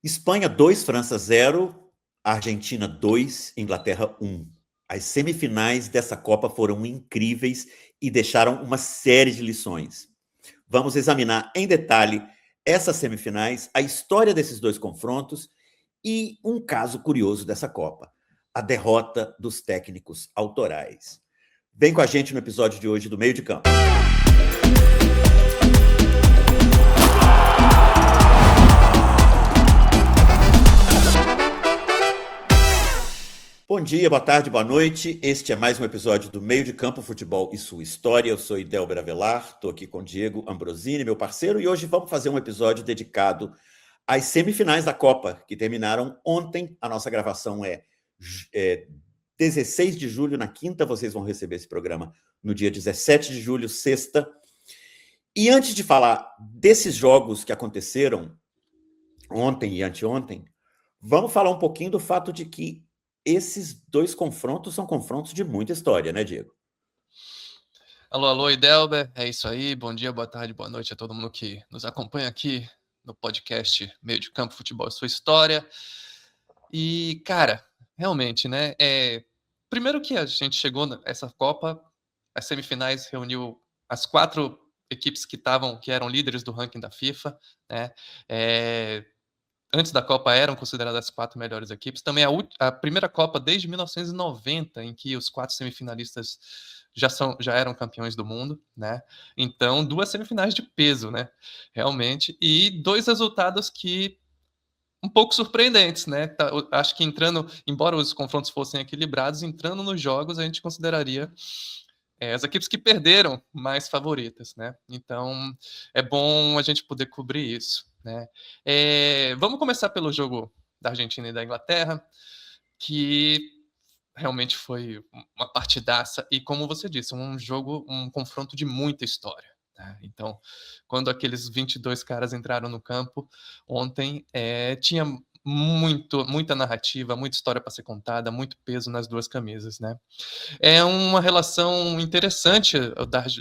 Espanha 2, França 0, Argentina 2, Inglaterra 1. As semifinais dessa Copa foram incríveis e deixaram uma série de lições. Vamos examinar em detalhe essas semifinais, a história desses dois confrontos e um caso curioso dessa Copa, a derrota dos técnicos autorais. Vem com a gente no episódio de hoje do Meio de Campo. Bom dia, boa tarde, boa noite. Este é mais um episódio do Meio de Campo Futebol e Sua História. Eu sou Idelber Avelar, estou aqui com Diego Ambrosini, meu parceiro, e hoje vamos fazer um episódio dedicado às semifinais da Copa, que terminaram ontem. A nossa gravação é 16 de julho, na quinta. Vocês vão receber esse programa no dia 17 de julho, sexta. E antes de falar desses jogos que aconteceram ontem e anteontem, vamos falar um pouquinho do fato de que esses dois confrontos são confrontos de muita história, né, Diego? Alô, Idelber, é isso aí. Bom dia, boa tarde, boa noite a todo mundo que nos acompanha aqui no podcast Meio de Campo Futebol e Sua História. E, cara, realmente, né, primeiro que a gente chegou nessa Copa, as semifinais reuniu as 4 equipes que eram líderes do ranking da FIFA, né, antes da Copa eram consideradas as 4 melhores equipes. Também a primeira Copa desde 1990, em que os 4 semifinalistas já eram campeões do mundo, né? Então, 2 semifinais de peso, né? Realmente. E 2 resultados que um pouco surpreendentes, né? Acho que embora os confrontos fossem equilibrados, entrando nos jogos, a gente consideraria as equipes que perderam mais favoritas, né? Então, é bom a gente poder cobrir isso, né? Vamos começar pelo jogo da Argentina e da Inglaterra, que realmente foi uma partidaça e, como você disse, um confronto de muita história, né? Então, quando aqueles 22 caras entraram no campo ontem, tinha muita narrativa, muita história para ser contada, muito peso nas 2 camisas, né? É uma relação interessante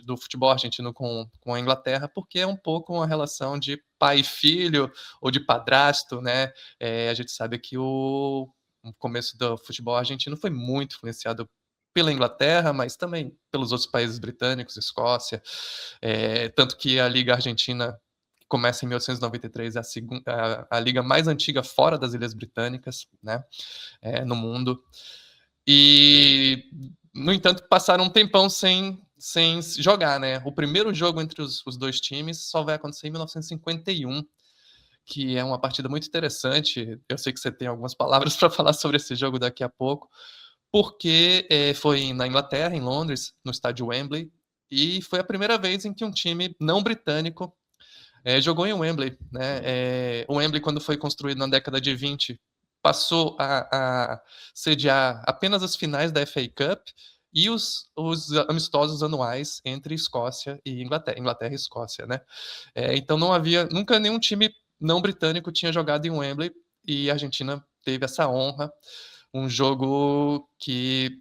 do futebol argentino com a Inglaterra, porque é um pouco uma relação de pai e filho, ou de padrasto, né? A gente sabe que o começo do futebol argentino foi muito influenciado pela Inglaterra, mas também pelos outros países britânicos, Escócia, tanto que a Liga Argentina começa em 1893, é a liga mais antiga fora das Ilhas Britânicas, né, no mundo. E, no entanto, passaram um tempão sem jogar, né? O primeiro jogo entre os 2 times só vai acontecer em 1951, que é uma partida muito interessante. Eu sei que você tem algumas palavras para falar sobre esse jogo daqui a pouco, porque foi na Inglaterra, em Londres, no estádio Wembley, e foi a primeira vez em que um time não britânico jogou em Wembley, né? O Wembley, quando foi construído na década de 20, passou a sediar apenas as finais da FA Cup e os amistosos anuais entre Escócia e Inglaterra e Escócia, né? Então nunca nenhum time não britânico tinha jogado em Wembley, e a Argentina teve essa honra. Um jogo que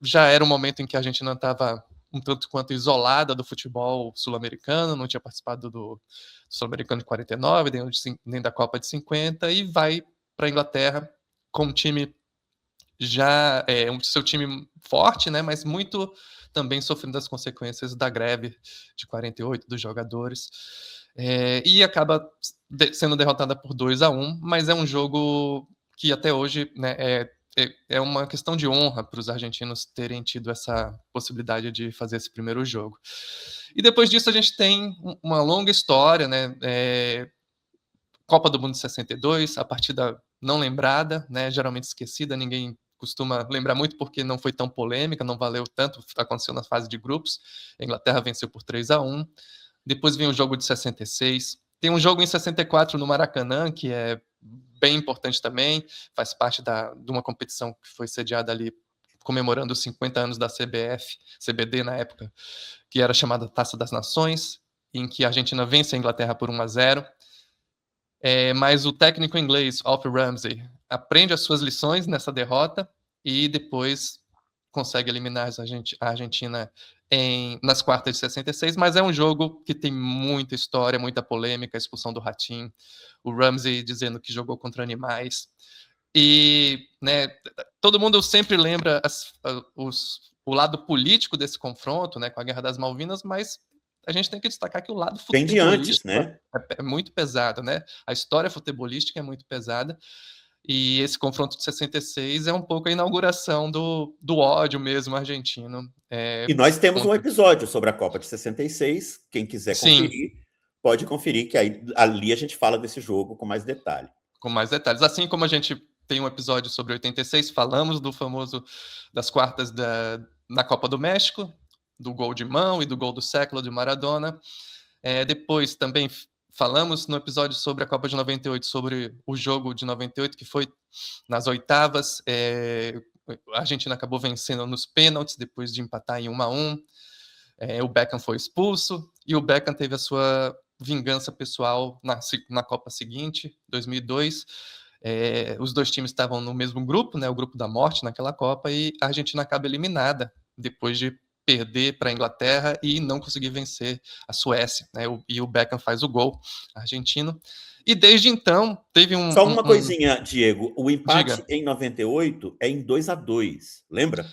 já era um momento em que a Argentina estava um tanto quanto isolada do futebol sul-americano, não tinha participado do sul-americano de 49, nem da Copa de 50, e vai para a Inglaterra com um time seu time forte, né, mas muito também sofrendo as consequências da greve de 48 dos jogadores, e acaba sendo derrotada por 2-1, mas é um jogo que até hoje, né, é uma questão de honra para os argentinos terem tido essa possibilidade de fazer esse primeiro jogo. E depois disso a gente tem uma longa história, né? Copa do Mundo de 62, a partida não lembrada, né? Geralmente esquecida, ninguém costuma lembrar muito porque não foi tão polêmica, não valeu tanto, aconteceu na fase de grupos. A Inglaterra venceu por 3-1. Depois vem o jogo de 66. Tem um jogo em 64 no Maracanã, que é bem importante também, faz parte de uma competição que foi sediada ali comemorando os 50 anos da CBD na época, que era chamada Taça das Nações, em que a Argentina vence a Inglaterra por 1-0. Mas o técnico inglês, Alf Ramsey, aprende as suas lições nessa derrota e depois consegue eliminar a Argentina nas quartas de 66, mas é um jogo que tem muita história, muita polêmica, a expulsão do Ratinho, o Ramsey dizendo que jogou contra animais. E, né, todo mundo sempre lembra o lado político desse confronto, né, com a Guerra das Malvinas, mas a gente tem que destacar que o lado Vem de antes, futebolístico né? é muito pesado, né? A história futebolística é muito pesada. E esse confronto de 66 é um pouco a inauguração do ódio mesmo argentino. E nós temos um contra... episódio sobre a Copa de 66. Quem quiser Sim, conferir, pode conferir, que aí, ali a gente fala desse jogo com mais detalhe. com mais detalhes. Assim como a gente tem um episódio sobre 86, falamos do famoso das quartas na Copa do México, do gol de mão e do gol do século de Maradona. Depois também falamos no episódio sobre a Copa de 98, sobre o jogo de 98, que foi nas oitavas. A Argentina acabou vencendo nos pênaltis, depois de empatar em 1-1. O Beckham foi expulso, e o Beckham teve a sua vingança pessoal na Copa seguinte, 2002. Os dois times estavam no mesmo grupo, né, o grupo da morte naquela Copa, e a Argentina acaba eliminada depois de perder para a Inglaterra e não conseguir vencer a Suécia, né, e o Beckham faz o gol argentino. E desde então teve Só uma coisinha, Diego, o empate Diga. em 98 é em 2-2, lembra?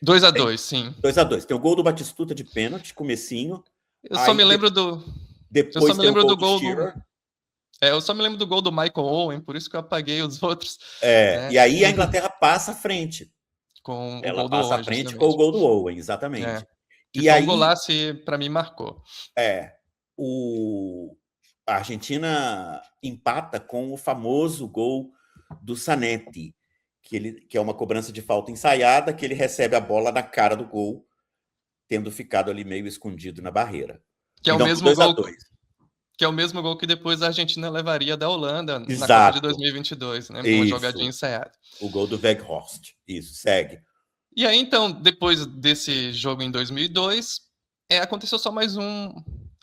2-2, sim. 2-2. Tem o gol do Batistuta de pênalti, comecinho. Eu só me lembro do Depois tem o gol do gol Shearer. eu só me lembro do gol do Michael Owen, por isso que eu apaguei os outros. Né? E aí a Inglaterra passa à frente. Com o Ela gol do passa Owen, à frente justamente. com o gol do Owen, exatamente. Que E foi aí, um golaço e para mim marcou. A Argentina empata com o famoso gol do Zanetti, que é uma cobrança de falta ensaiada, que ele recebe a bola na cara do gol, tendo ficado ali meio escondido na barreira. Que é o Então, mesmo gol 2-2. Que é o mesmo gol que depois a Argentina levaria da Holanda na Exato. Copa de 2022, né? Isso. Uma jogadinha ensaiada. O gol do Weghorst. Isso, segue. E aí, então, depois desse jogo em 2002, aconteceu só mais um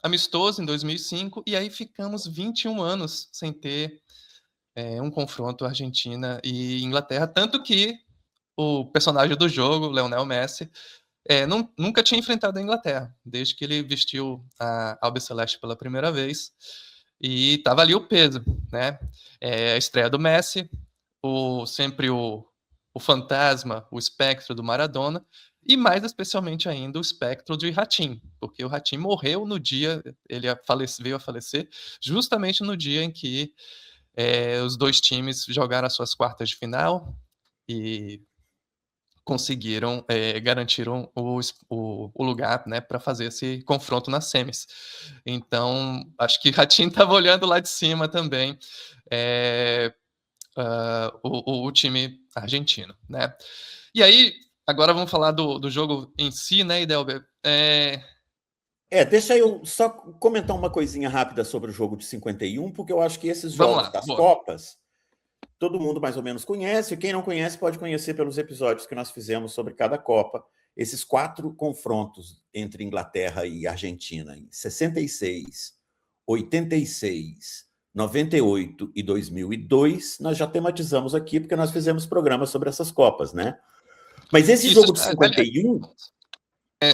amistoso em 2005, e aí ficamos 21 anos sem ter um confronto Argentina e Inglaterra, tanto que o personagem do jogo, Lionel Messi, nunca tinha enfrentado a Inglaterra, desde que ele vestiu a albiceleste pela primeira vez, e tava ali o peso, né? A estreia do Messi, sempre o fantasma, o espectro do Maradona, e mais especialmente ainda o espectro de Ratinho, porque o Ratinho morreu no dia, ele veio a falecer justamente no dia em que os dois times jogaram as suas quartas de final e conseguiram, garantiram o lugar, né, para fazer esse confronto nas semis. Então, acho que Ratinho estava olhando lá de cima também o time argentino, né? E aí, agora vamos falar do jogo em si, né, Idelber? Deixa eu só comentar uma coisinha rápida sobre o jogo de 51, porque eu acho que esses jogos das Copas, todo mundo mais ou menos conhece, e quem não conhece pode conhecer pelos episódios que nós fizemos sobre cada Copa, esses 4 confrontos entre Inglaterra e Argentina, em 66, 86, 98 e 2002, nós já tematizamos aqui, porque nós fizemos programas sobre essas Copas, né? Mas esse jogo de 51...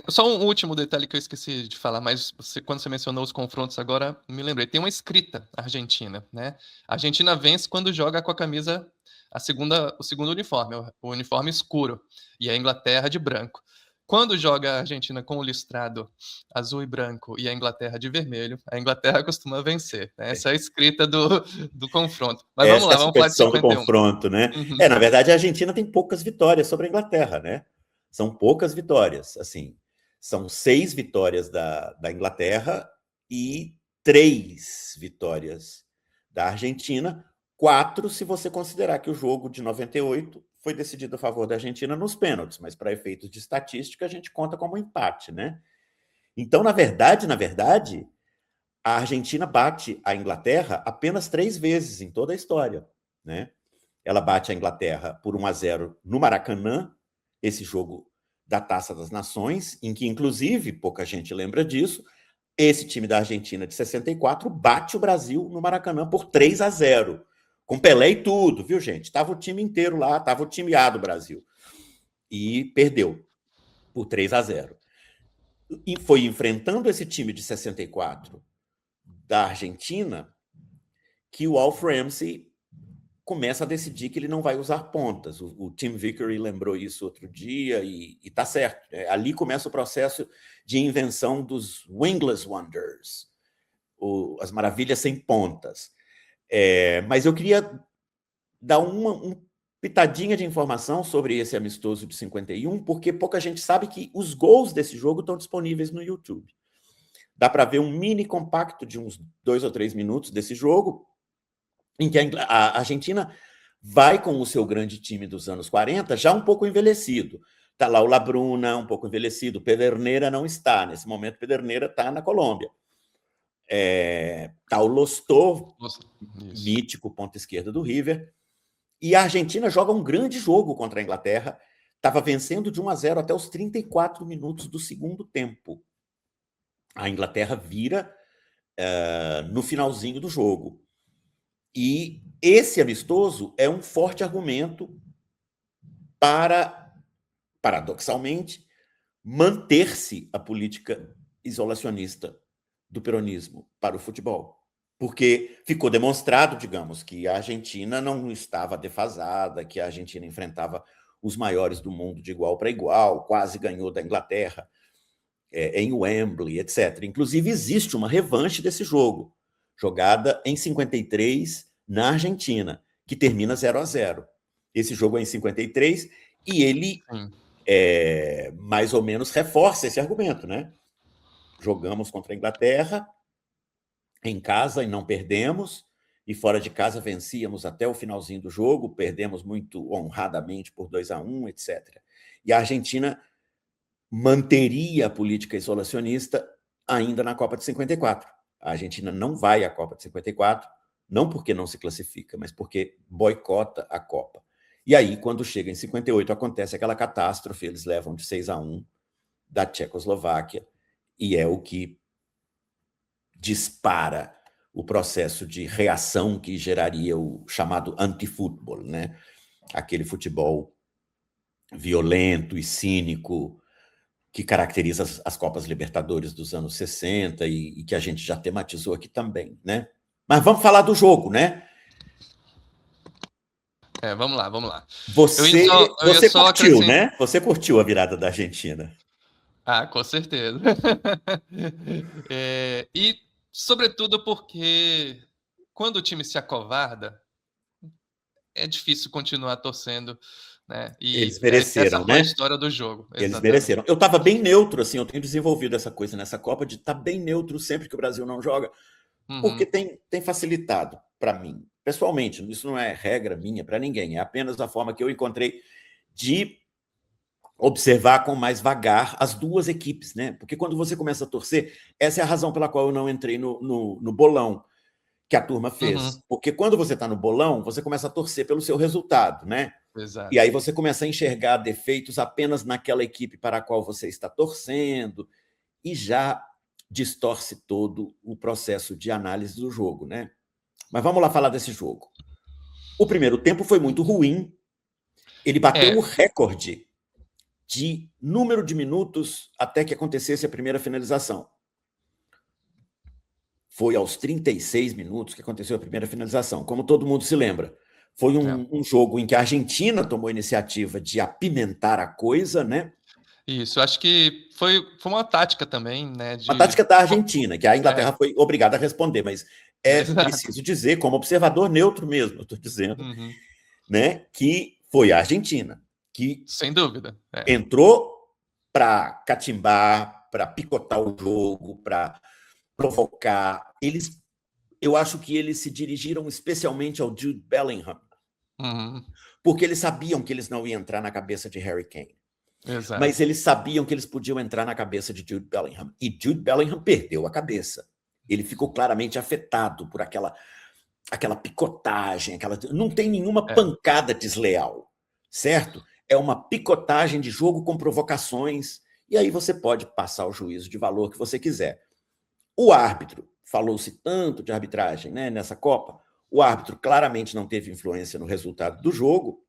Só um último detalhe que eu esqueci de falar, mas quando você mencionou os confrontos agora, me lembrei. Tem uma escrita argentina, né? A Argentina vence quando joga com a camisa, o segundo uniforme, o uniforme escuro, e a Inglaterra de branco. Quando joga a Argentina com o listrado azul e branco e a Inglaterra de vermelho, a Inglaterra costuma vencer. Né? Essa é a escrita do confronto. Mas vamos lá, vamos falar de 51. Do confronto, né? Uhum. Na verdade, a Argentina tem poucas vitórias sobre a Inglaterra, né? São poucas vitórias, assim. São 6 vitórias da Inglaterra e 3 vitórias da Argentina. 4, se você considerar que o jogo de 98 foi decidido a favor da Argentina nos pênaltis, mas para efeitos de estatística a gente conta como empate, né? Então, na verdade, a Argentina bate a Inglaterra apenas 3 vezes em toda a história, né? Ela bate a Inglaterra por 1-0 no Maracanã, esse jogo da Taça das Nações, em que, inclusive, pouca gente lembra disso, esse time da Argentina de 64 bate o Brasil no Maracanã por 3-0, com Pelé e tudo, viu, gente? Tava o time inteiro lá, tava o time A do Brasil. E perdeu por 3-0. E foi enfrentando esse time de 64 da Argentina que o Alf Ramsey começa a decidir que ele não vai usar pontas. O Tim Vickery lembrou isso outro dia e está certo. Ali começa o processo de invenção dos Wingless Wonders, as maravilhas sem pontas. Mas eu queria dar uma pitadinha de informação sobre esse amistoso de 51, porque pouca gente sabe que os gols desse jogo estão disponíveis no YouTube. Dá para ver um mini compacto de uns 2 ou 3 minutos desse jogo, em que a Argentina vai com o seu grande time dos anos 40, já um pouco envelhecido. Está lá o Labruna, um pouco envelhecido. Pedernera não está. Nesse momento, Pedernera está na Colômbia. Está o Lostó, mítico ponta esquerda do River. E a Argentina joga um grande jogo contra a Inglaterra. Estava vencendo de 1-0 até os 34 minutos do segundo tempo. A Inglaterra vira no finalzinho do jogo. E esse amistoso é um forte argumento para, paradoxalmente, manter-se a política isolacionista do peronismo para o futebol. Porque ficou demonstrado, digamos, que a Argentina não estava defasada, que a Argentina enfrentava os maiores do mundo de igual para igual, quase ganhou da Inglaterra em Wembley, etc. Inclusive, existe uma revanche desse jogo, jogada em 53 na Argentina, que termina 0-0. Esse jogo é em 53 e ele mais ou menos reforça esse argumento, né? Jogamos contra a Inglaterra em casa e não perdemos, e fora de casa vencíamos até o finalzinho do jogo, perdemos muito honradamente por 2-1, etc. E a Argentina manteria a política isolacionista ainda na Copa de 54. A Argentina não vai à Copa de 54, não porque não se classifica, mas porque boicota a Copa. E aí, quando chega em 58, acontece aquela catástrofe, eles levam de 6-1 da Tchecoslováquia, e é o que dispara o processo de reação que geraria o chamado antifútebol, né? Aquele futebol violento e cínico que caracteriza as Copas Libertadores dos anos 60 e que a gente já tematizou aqui também, né? Mas vamos falar do jogo, né? Vamos lá, vamos lá. Você curtiu, né? Você curtiu a virada da Argentina. Com certeza. E, sobretudo, porque quando o time se acovarda, é difícil continuar torcendo, né? E eles mereceram, essa foi né? a história do jogo. Eles exatamente. mereceram. Eu estava bem neutro, assim, eu tenho desenvolvido essa coisa nessa Copa de estar bem neutro sempre que o Brasil não joga, porque tem facilitado para mim, pessoalmente. Isso não é regra minha para ninguém, é apenas a forma que eu encontrei de observar com mais vagar as duas equipes, né? Porque quando você começa a torcer, essa é a razão pela qual eu não entrei no bolão que a turma fez. Porque quando você está no bolão, você começa a torcer pelo seu resultado, né? Exato. E aí você começa a enxergar defeitos apenas naquela equipe para a qual você está torcendo e já distorce todo o processo de análise do jogo, né? Mas vamos lá falar desse jogo. O primeiro tempo foi muito ruim. Ele bateu o recorde de número de minutos até que acontecesse a primeira finalização. Foi aos 36 minutos que aconteceu a primeira finalização, como todo mundo se lembra. Foi um jogo em que a Argentina tomou a iniciativa de apimentar a coisa, né? Isso, acho que foi uma tática também, né? Uma tática da Argentina, que a Inglaterra foi obrigada a responder, mas preciso dizer, como observador neutro mesmo, eu estou dizendo, né, que foi a Argentina que, sem dúvida, entrou para catimbar, para picotar o jogo, para provocar. Eu acho que eles se dirigiram especialmente ao Jude Bellingham, porque eles sabiam que eles não iam entrar na cabeça de Harry Kane. Exato. Mas eles sabiam que eles podiam entrar na cabeça de Jude Bellingham. E Jude Bellingham perdeu a cabeça. Ele ficou claramente afetado por aquela picotagem. Não tem nenhuma pancada desleal, certo? É uma picotagem de jogo com provocações. E aí você pode passar o juízo de valor que você quiser. O árbitro, falou-se tanto de arbitragem, né, nessa Copa, o árbitro claramente não teve influência no resultado do jogo,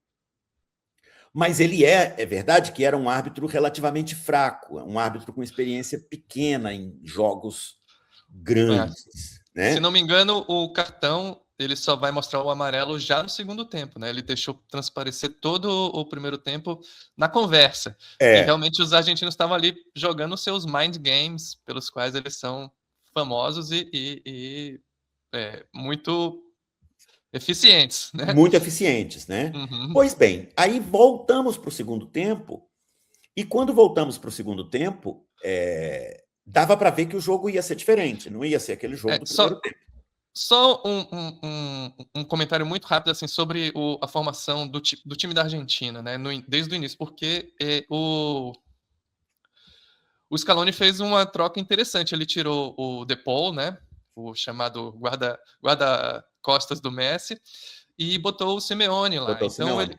Mas ele é verdade que era um árbitro relativamente fraco, um árbitro com experiência pequena em jogos grandes, Se não né? me engano, o cartão ele só vai mostrar o amarelo já no segundo tempo, né? Ele deixou transparecer todo o primeiro tempo na conversa. E É, realmente os argentinos estavam ali jogando seus mind games, pelos quais eles são famosos e muito eficientes, né? muito eficientes, né? Uhum. Pois bem, aí voltamos para o segundo tempo, e quando voltamos para o segundo tempo, dava para ver que o jogo ia ser diferente, não ia ser aquele jogo É, do primeiro só tempo. só um comentário muito rápido assim, sobre a formação do time da Argentina, né? Desde o início, porque o Scaloni fez uma troca interessante. Ele tirou o De Paul, né? O chamado guarda-costas do Messi, e botou o Simeone lá. Botou o Então Simeone.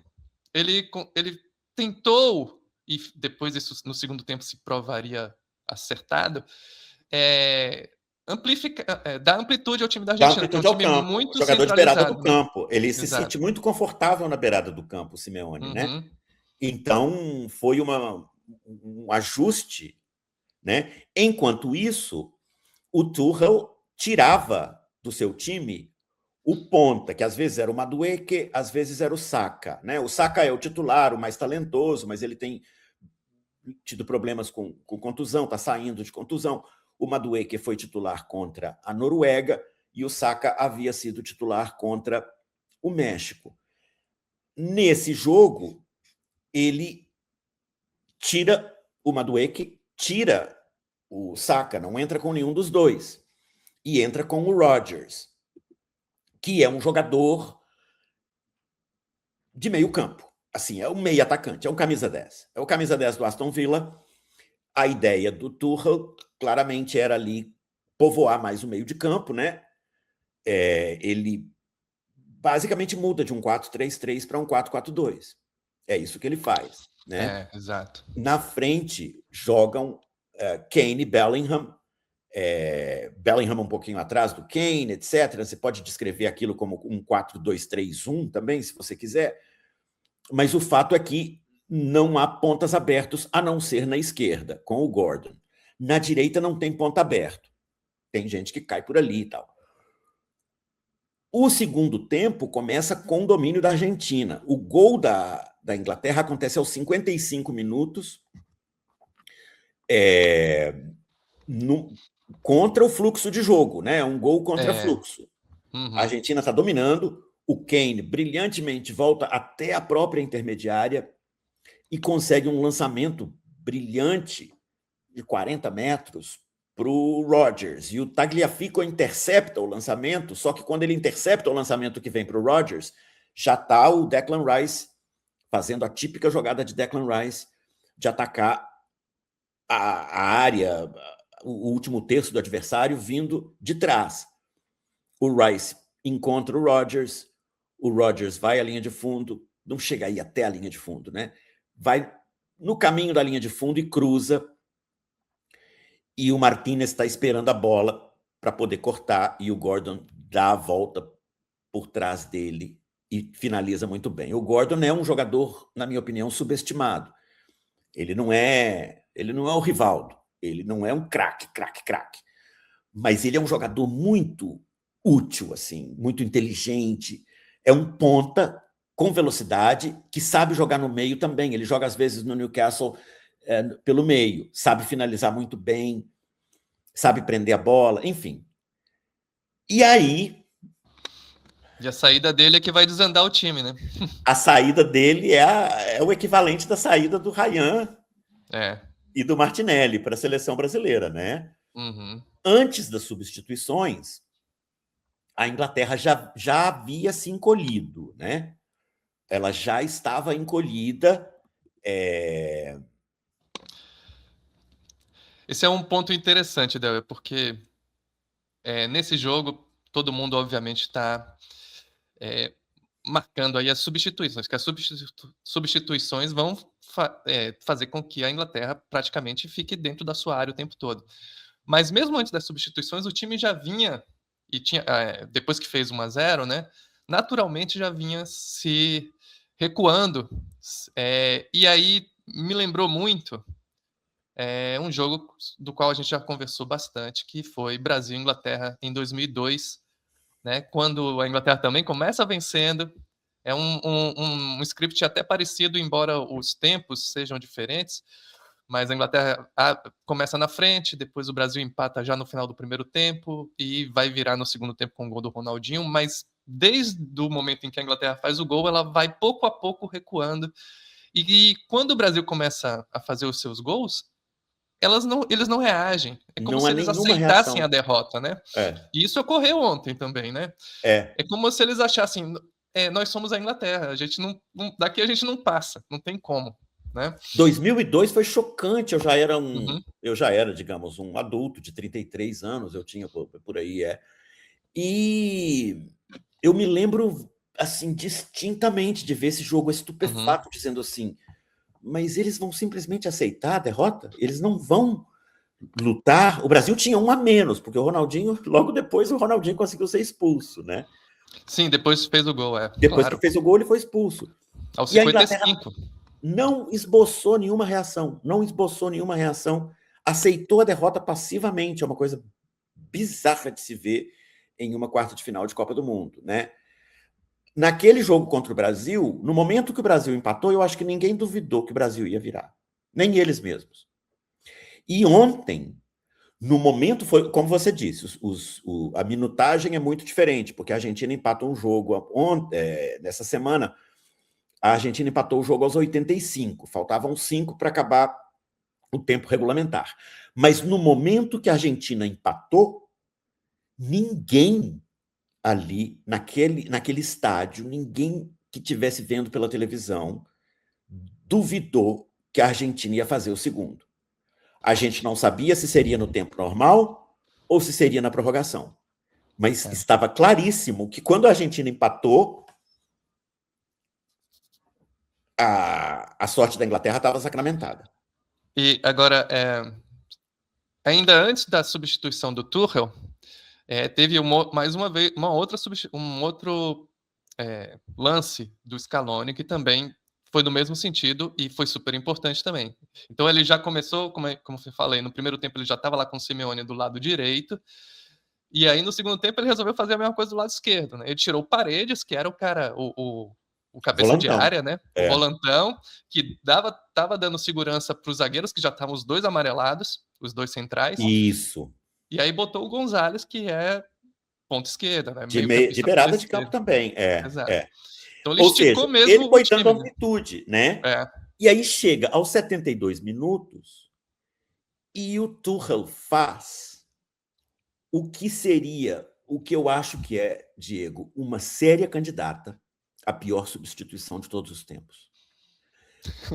ele tentou, e depois isso no segundo tempo se provaria acertado, dar amplitude ao time da Dá Argentina, que é um amplitude ao time campo, muito jogador de beirada do centralizado, né? campo. Ele se sente Exato. muito confortável na beirada do campo, o Simeone, né? Uhum. Então, foi um ajuste, né? Enquanto isso, o Tuchel tirava do seu time o ponta, que às vezes era o Madueke, às vezes era o Saka, né? O Saka é o titular, o mais talentoso, mas ele tem tido problemas com contusão, está saindo de contusão. O Madueke foi titular contra a Noruega e o Saka havia sido titular contra o México. Nesse jogo, ele tira o Madueke, tira o Saka, não entra com nenhum dos dois, e entra com o Rodgers, que é um jogador de meio campo. Assim, é um meio atacante, é um camisa 10. É o camisa 10 do Aston Villa. A ideia do Tuchel claramente era ali povoar mais o meio de campo, né? Ele basicamente muda de um 4-3-3 para um 4-4-2. É isso que ele faz, né? Exato. Na frente jogam Kane e Bellingham, Bellingham um pouquinho atrás do Kane, etc. Você pode descrever aquilo como um 4-2-3-1 também, se você quiser. Mas o fato é que não há pontas abertos, a não ser na esquerda, com o Gordon. Na direita não tem ponta aberto. Tem gente que cai por ali e tal. O segundo tempo começa com o domínio da Argentina. O gol da Inglaterra acontece aos 55 minutos, contra o fluxo de jogo, né? Um gol contra fluxo. A Uhum. Argentina está dominando, o Kane brilhantemente volta até a própria intermediária e consegue um lançamento brilhante de 40 metros para o Rodgers. E o Tagliafico intercepta o lançamento, só que quando ele intercepta o lançamento que vem para o Rodgers, já está o Declan Rice fazendo a típica jogada de Declan Rice de atacar a área, o último terço do adversário vindo de trás. O Rice encontra o Rodgers vai à linha de fundo, não chega aí até a linha de fundo, né? Vai no caminho da linha de fundo e cruza, e o Martinez está esperando a bola para poder cortar, e o Gordon dá a volta por trás dele e finaliza muito bem. O Gordon é um jogador, na minha opinião, subestimado. Ele não é o Rivaldo, ele não é um craque, mas ele é um jogador muito útil, assim, muito inteligente, é um ponta com velocidade que sabe jogar no meio também. Ele joga às vezes no Newcastle pelo meio, sabe finalizar muito bem, sabe prender a bola, enfim. E aí E a saída dele é que vai desandar o time, né? a saída dele é o equivalente da saída do Ryan e do Martinelli para a seleção brasileira, né? Uhum. Antes das substituições, a Inglaterra já havia se encolhido, né? Ela já estava encolhida. Esse é um ponto interessante, Del, porque nesse jogo todo mundo obviamente está marcando aí as substituições, que as substituições vão fazer com que a Inglaterra praticamente fique dentro da sua área o tempo todo. Mas mesmo antes das substituições, o time já vinha, e tinha, depois que fez 1-0, né, naturalmente já vinha se recuando. E aí me lembrou muito um jogo do qual a gente já conversou bastante, que foi Brasil e Inglaterra em 2002, né? Quando a Inglaterra também começa vencendo. É um script até parecido, embora os tempos sejam diferentes, mas a Inglaterra começa na frente, depois o Brasil empata já no final do primeiro tempo e vai virar no segundo tempo com o gol do Ronaldinho, mas desde o momento em que a Inglaterra faz o gol, ela vai pouco a pouco recuando, e quando o Brasil começa a fazer os seus gols, eles não reagem, é como Não se há eles nenhuma aceitassem a reação. derrota, né? E isso ocorreu ontem também, né? É como se eles achassem, nós somos a Inglaterra, a gente daqui a gente não passa, não tem como, né? 2002 foi chocante, eu Uhum. já era, digamos, um adulto de 33 anos, eu tinha por aí, E eu me lembro, assim, distintamente de ver esse jogo estupefato, dizendo assim, mas eles vão simplesmente aceitar a derrota? Eles não vão lutar? O Brasil tinha um a menos, porque o Ronaldinho, logo depois, o Ronaldinho conseguiu ser expulso, né? Sim, depois fez o gol, Depois claro. que fez o gol, ele foi expulso. Aos E a Inglaterra 55. não esboçou nenhuma reação, aceitou a derrota passivamente, é uma coisa bizarra de se ver em uma quarta de final de Copa do Mundo, né? Naquele jogo contra o Brasil, no momento que o Brasil empatou, eu acho que ninguém duvidou que o Brasil ia virar, nem eles mesmos. E ontem, no momento, foi como você disse, a minutagem é muito diferente, porque a Argentina empatou um jogo nessa semana. A Argentina empatou o jogo aos 85, faltavam 5 para acabar o tempo regulamentar. Mas no momento que a Argentina empatou, ninguém ali, naquele estádio, ninguém que estivesse vendo pela televisão, duvidou que a Argentina ia fazer o segundo. A gente não sabia se seria no tempo normal ou se seria na prorrogação. Mas estava claríssimo que quando a Argentina empatou, a sorte da Inglaterra estava sacramentada. E agora, ainda antes da substituição do Tuchel, teve mais uma vez um outro lance do Scaloni que também foi no mesmo sentido e foi super importante também. Então ele já começou, como eu falei, no primeiro tempo ele já estava lá com o Simeone do lado direito, e aí no segundo tempo ele resolveu fazer a mesma coisa do lado esquerdo, né? Ele tirou o Paredes, que era o cara, o cabeça de Volantão. área, né? O volantão, que tava dando segurança para os zagueiros, que já estavam os dois amarelados, os dois centrais. Isso. E aí botou o Gonzalez, que é ponta esquerda, né? De beirada de campo também. Exato. Então ele Ou esticou seja, mesmo ele foi o time, dando amplitude, né? E aí chega aos 72 minutos e o Tuchel faz o que seria, o que eu acho que é, Diego, uma séria candidata à pior substituição de todos os tempos.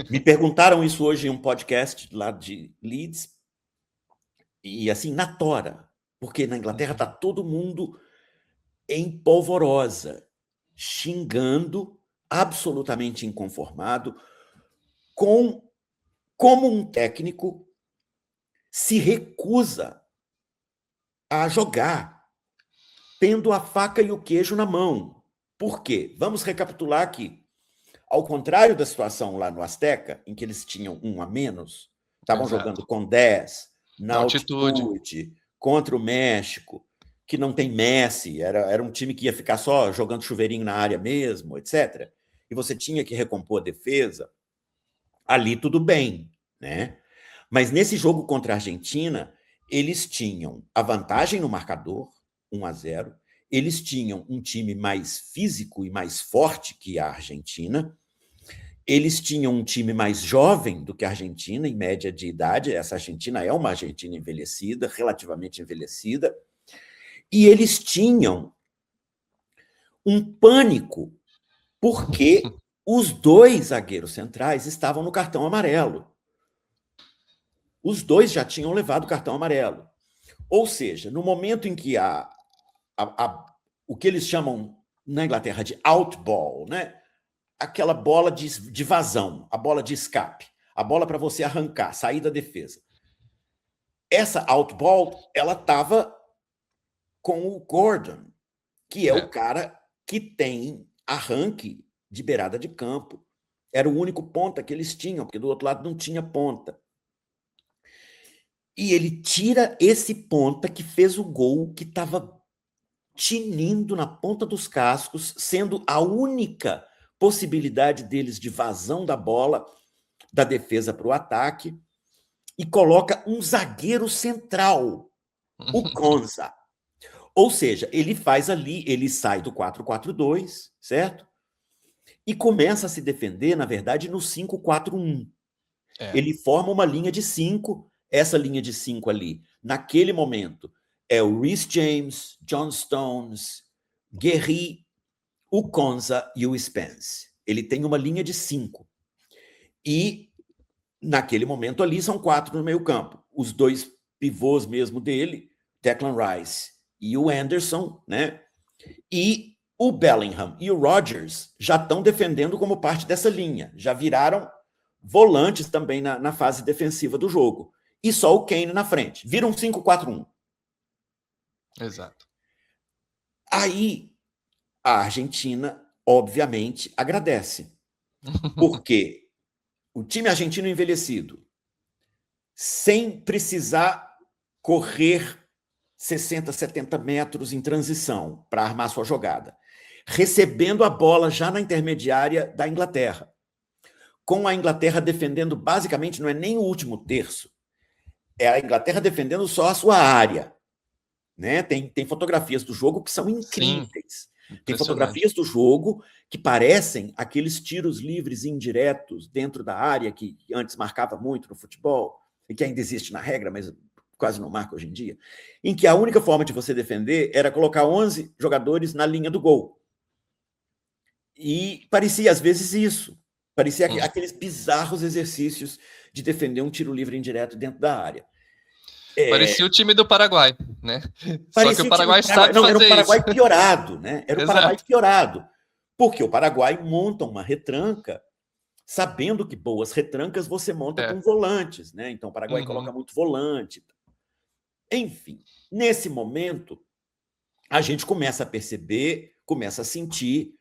Me perguntaram isso hoje em um podcast lá de Leeds, e assim, na tora, porque na Inglaterra está todo mundo em polvorosa, xingando, absolutamente inconformado, com como um técnico se recusa a jogar, tendo a faca e o queijo na mão. Por quê? Vamos recapitular aqui. Ao contrário da situação lá no Azteca, em que eles tinham um a menos, estavam jogando com 10, na altitude, contra o México, que não tem Messi, era um time que ia ficar só jogando chuveirinho na área mesmo, etc. E você tinha que recompor a defesa. Ali tudo bem, né? Mas nesse jogo contra a Argentina, eles tinham a vantagem no marcador, 1-0, eles tinham um time mais físico e mais forte que a Argentina, eles tinham um time mais jovem do que a Argentina, em média de idade, essa Argentina é uma Argentina envelhecida, relativamente envelhecida, e eles tinham um pânico, porque os dois zagueiros centrais estavam no cartão amarelo. Os dois já tinham levado o cartão amarelo. Ou seja, no momento em que o que eles chamam na Inglaterra de outball, né? Aquela bola de vazão, a bola de escape, a bola para você arrancar, sair da defesa. Essa outball, ela estava com o Gordon, que é o cara que tem arranque de beirada de campo. Era o único ponta que eles tinham, porque do outro lado não tinha ponta. E ele tira esse ponta que fez o gol, que estava tinindo na ponta dos cascos, sendo a única possibilidade deles de vazão da bola, da defesa para o ataque, e coloca um zagueiro central, o Konza. Ou seja, ele faz ali, ele sai do 4-4-2, certo? E começa a se defender, na verdade, no 5-4-1. Ele forma uma linha de 5, essa linha de 5 ali, naquele momento, é o Reece James, John Stones, Guerri, o Konza e o Spence. Ele tem uma linha de 5. E, naquele momento ali, são 4 no meio campo. Os 2 pivôs mesmo dele, Declan Rice e o Anderson, né? E o Bellingham e o Rodgers já estão defendendo como parte dessa linha. Já viraram volantes também na fase defensiva do jogo. E só o Kane na frente. Vira um 5-4-1. Exato. Aí, a Argentina, obviamente, agradece. Porque o time argentino envelhecido, sem precisar correr 60, 70 metros em transição para armar sua jogada, recebendo a bola já na intermediária da Inglaterra, com a Inglaterra defendendo basicamente, não é nem o último terço, é a Inglaterra defendendo só a sua área. Né? Tem fotografias do jogo que são incríveis. Sim, tem fotografias do jogo que parecem aqueles tiros livres indiretos dentro da área que antes marcava muito no futebol, e que ainda existe na regra, mas quase não marca hoje em dia, em que a única forma de você defender era colocar 11 jogadores na linha do gol. E parecia, às vezes, isso. Parecia aqueles bizarros exercícios de defender um tiro livre indireto dentro da área. Parecia o time do Paraguai, né? Só que o Paraguai sabe fazer isso. Era o Paraguai piorado, né? Era o Paraguai piorado. Porque o Paraguai monta uma retranca, sabendo que boas retrancas você monta com volantes, né? Então o Paraguai coloca muito volante. Enfim, nesse momento, a gente começa a perceber, começa a sentir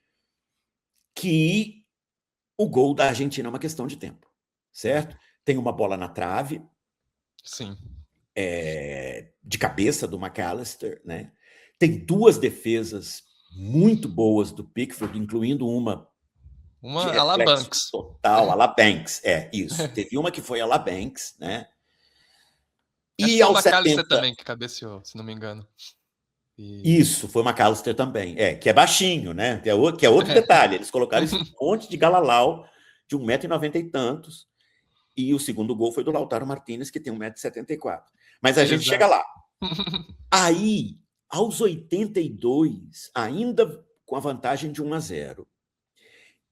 que o gol da Argentina é uma questão de tempo, certo? Tem uma bola na trave. Sim. De cabeça do McAllister, né? Tem 2 defesas muito boas do Pickford, incluindo uma a la Banks. Total, a la Banks, isso. Teve uma que foi a la Banks, né? E ao 70 também que cabeceou, se não me engano. Isso, foi o McAllister também, que é baixinho, né? Que é outro detalhe. Eles colocaram esse monte de galalau de 1,90 m e tantos. E o segundo gol foi do Lautaro Martínez, que tem 1,74 m. Mas a gente chega lá. Aí, aos 82, ainda com a vantagem de 1-0,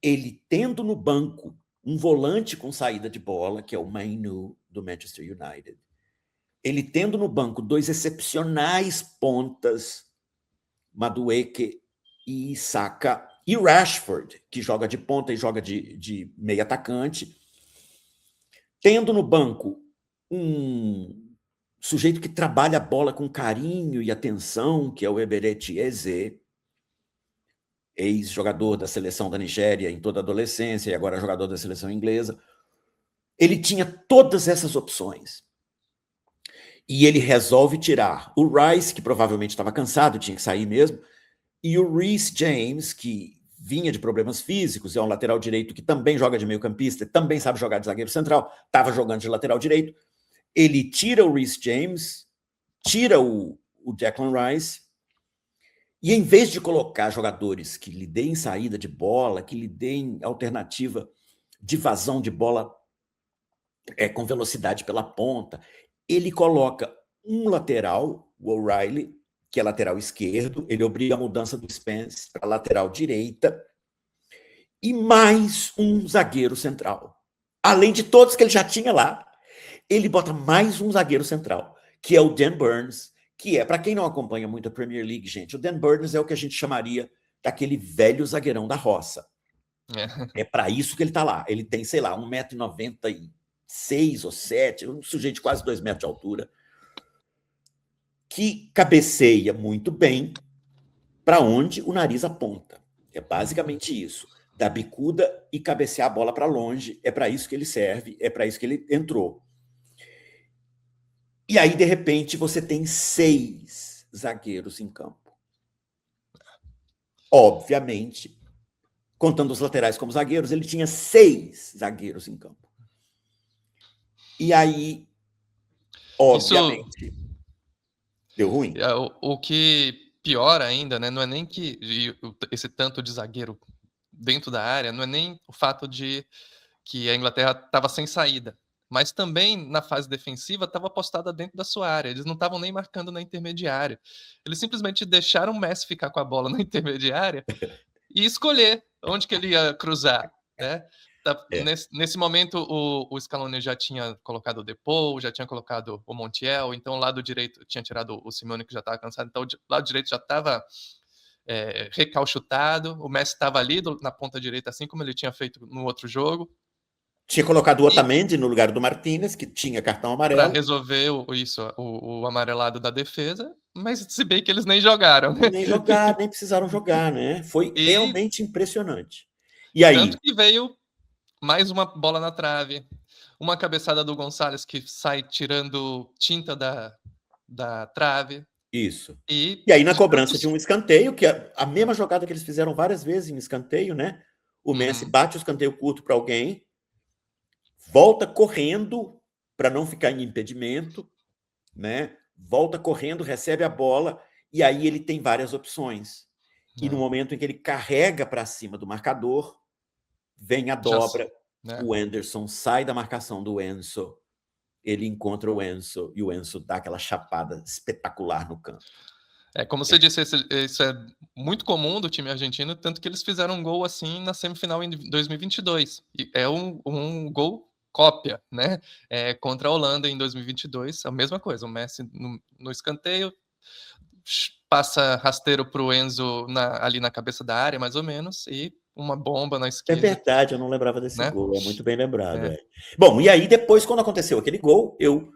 ele tendo no banco um volante com saída de bola, que é o Mainu, do Manchester United, ele tendo no banco 2 excepcionais pontas, Madueke e Saka, e Rashford, que joga de ponta e joga de meio atacante, tendo no banco um sujeito que trabalha a bola com carinho e atenção, que é o Eberechi Eze, ex-jogador da seleção da Nigéria em toda a adolescência e agora jogador da seleção inglesa. Ele tinha todas essas opções. E ele resolve tirar o Rice, que provavelmente estava cansado, tinha que sair mesmo, e o Reece James, que vinha de problemas físicos, é um lateral direito que também joga de meio-campista, também sabe jogar de zagueiro central, estava jogando de lateral direito. Ele tira o Reece James, tira o Declan Rice, e em vez de colocar jogadores que lhe deem saída de bola, que lhe deem alternativa de vazão de bola com velocidade pela ponta, ele coloca um lateral, o O'Reilly, que é lateral esquerdo, ele obriga a mudança do Spence para lateral direita, e mais um zagueiro central. Além de todos que ele já tinha lá, ele bota mais um zagueiro central, que é o Dan Burns, que é, para quem não acompanha muito a Premier League, gente, o Dan Burns é o que a gente chamaria daquele velho zagueirão da roça. É para isso que ele está lá. Ele tem, sei lá, 1,96 m ou 7, um sujeito de quase 2 metros de altura, que cabeceia muito bem para onde o nariz aponta. É basicamente isso. dar bicuda e cabecear a bola para longe. É para isso que ele serve, é para isso que ele entrou. E aí, de repente, você tem 6 zagueiros em campo. Obviamente, contando os laterais como zagueiros, ele tinha 6 zagueiros em campo. E aí, obviamente, deu ruim. O que piora ainda, né, não é nem que esse tanto de zagueiro dentro da área, não é nem o fato de que a Inglaterra estava sem saída, mas também na fase defensiva estava postada dentro da sua área. Eles não estavam nem marcando na intermediária. Eles simplesmente deixaram o Messi ficar com a bola na intermediária e escolher onde que ele ia cruzar, né? Nesse momento, o Scaloni já tinha colocado o Depou, já tinha colocado o Montiel, então o lado direito tinha tirado o Simeone, que já estava cansado, então o lado direito já estava recalchutado, o Messi estava ali na ponta direita, assim como ele tinha feito no outro jogo. Tinha colocado o Otamendi no lugar do Martinez, que tinha cartão amarelo. Para resolver o amarelado da defesa, mas se bem que eles nem jogaram, né? Nem precisaram jogar, né? Foi realmente impressionante. E aí? Tanto que veio mais uma bola na trave, uma cabeçada do Gonçalves que sai tirando tinta da trave. Isso. E aí, na cobrança de um escanteio, que é a mesma jogada que eles fizeram várias vezes em escanteio, né? O Messi bate o escanteio curto para alguém, volta correndo para não ficar em impedimento, né? Volta correndo, recebe a bola, e aí ele tem várias opções. E no momento em que ele carrega para cima do marcador, vem a dobra, o Anderson sai da marcação do Enzo, ele encontra o Enzo, e o Enzo dá aquela chapada espetacular no canto. Como você disse, isso é muito comum do time argentino, tanto que eles fizeram um gol assim na semifinal em 2022. E é um gol cópia, né? Contra a Holanda em 2022, a mesma coisa. O Messi no escanteio, passa rasteiro para o Enzo ali na cabeça da área, mais ou menos, e uma bomba na esquerda. É verdade, eu não lembrava desse gol, é muito bem lembrado. Bom, e aí depois, quando aconteceu aquele gol, eu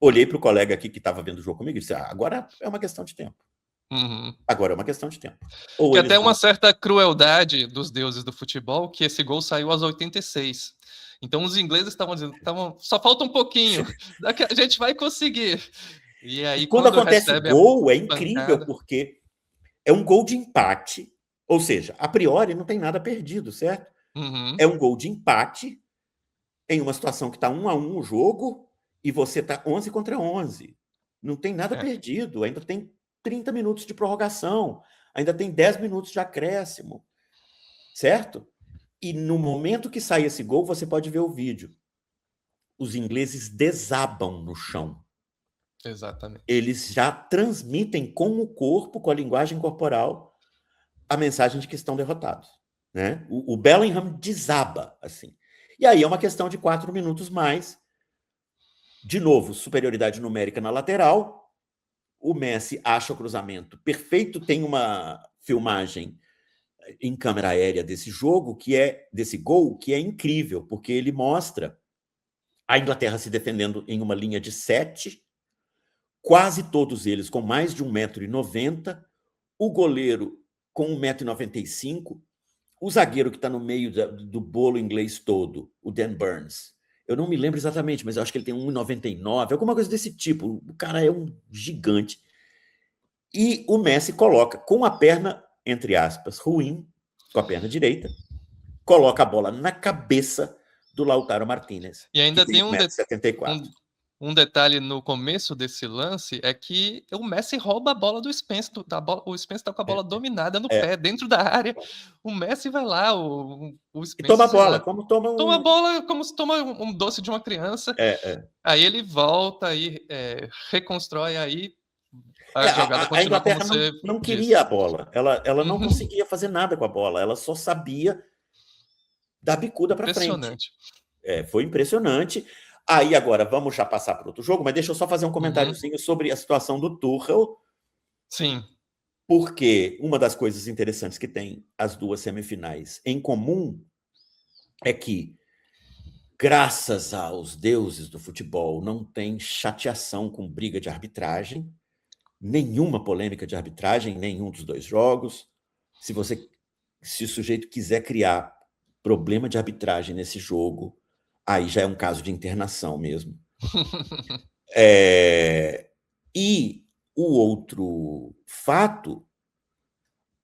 olhei para o colega aqui que estava vendo o jogo comigo e disse, agora é uma questão de tempo. Agora é uma questão de tempo. Que até uma certa crueldade dos deuses do futebol, que esse gol saiu aos 86. Então os ingleses estavam dizendo, só falta um pouquinho, a gente vai conseguir. E aí quando acontece o gol, é incrível, porque é um gol de empate, ou seja, a priori não tem nada perdido, certo? É um gol de empate em uma situação que está 1-1 o jogo e você está 11 contra 11. Não tem nada perdido, ainda tem 30 minutos de prorrogação, ainda tem 10 minutos de acréscimo, certo? E no momento que sai esse gol, você pode ver o vídeo. Os ingleses desabam no chão. Exatamente. Eles já transmitem com o corpo, com a linguagem corporal, a mensagem de que estão derrotados, né? O Bellingham desaba, assim. E aí é uma questão de 4 minutos mais. De novo, superioridade numérica na lateral. O Messi acha o cruzamento perfeito. Tem uma filmagem em câmera aérea desse jogo, desse gol, que é incrível, porque ele mostra a Inglaterra se defendendo em uma linha de 7, quase todos eles com mais de 1,90 m, o goleiro com 1,95 m, o zagueiro que está no meio do bolo inglês todo, o Dan Burns. Eu não me lembro exatamente, mas eu acho que ele tem 1,99 m, alguma coisa desse tipo. O cara é um gigante. E o Messi coloca com a perna, entre aspas, ruim, com a perna direita, coloca a bola na cabeça do Lautaro Martinez. E ainda tem 1,74 m. Um detalhe no começo desse lance é que o Messi rouba a bola do Spence. O Spence tá com a bola dominada no pé, dentro da área. O Messi vai lá, o Spence... E toma a bola, como toma a bola como se toma um doce de uma criança. Aí ele volta, aí reconstrói aí a jogada continua. A Inglaterra não queria a bola. Ela não conseguia fazer nada com a bola. Ela só sabia dar bicuda para frente. Foi impressionante. Aí agora vamos já passar para outro jogo, mas deixa eu só fazer um comentáriozinho sobre a situação do Tuchel. Sim. Porque uma das coisas interessantes que tem as duas semifinais em comum é que, graças aos deuses do futebol, não tem chateação com briga de arbitragem, nenhuma polêmica de arbitragem em nenhum dos dois jogos. Se você se o sujeito quiser criar problema de arbitragem nesse jogo, aí já é um caso de internação mesmo. E o outro fato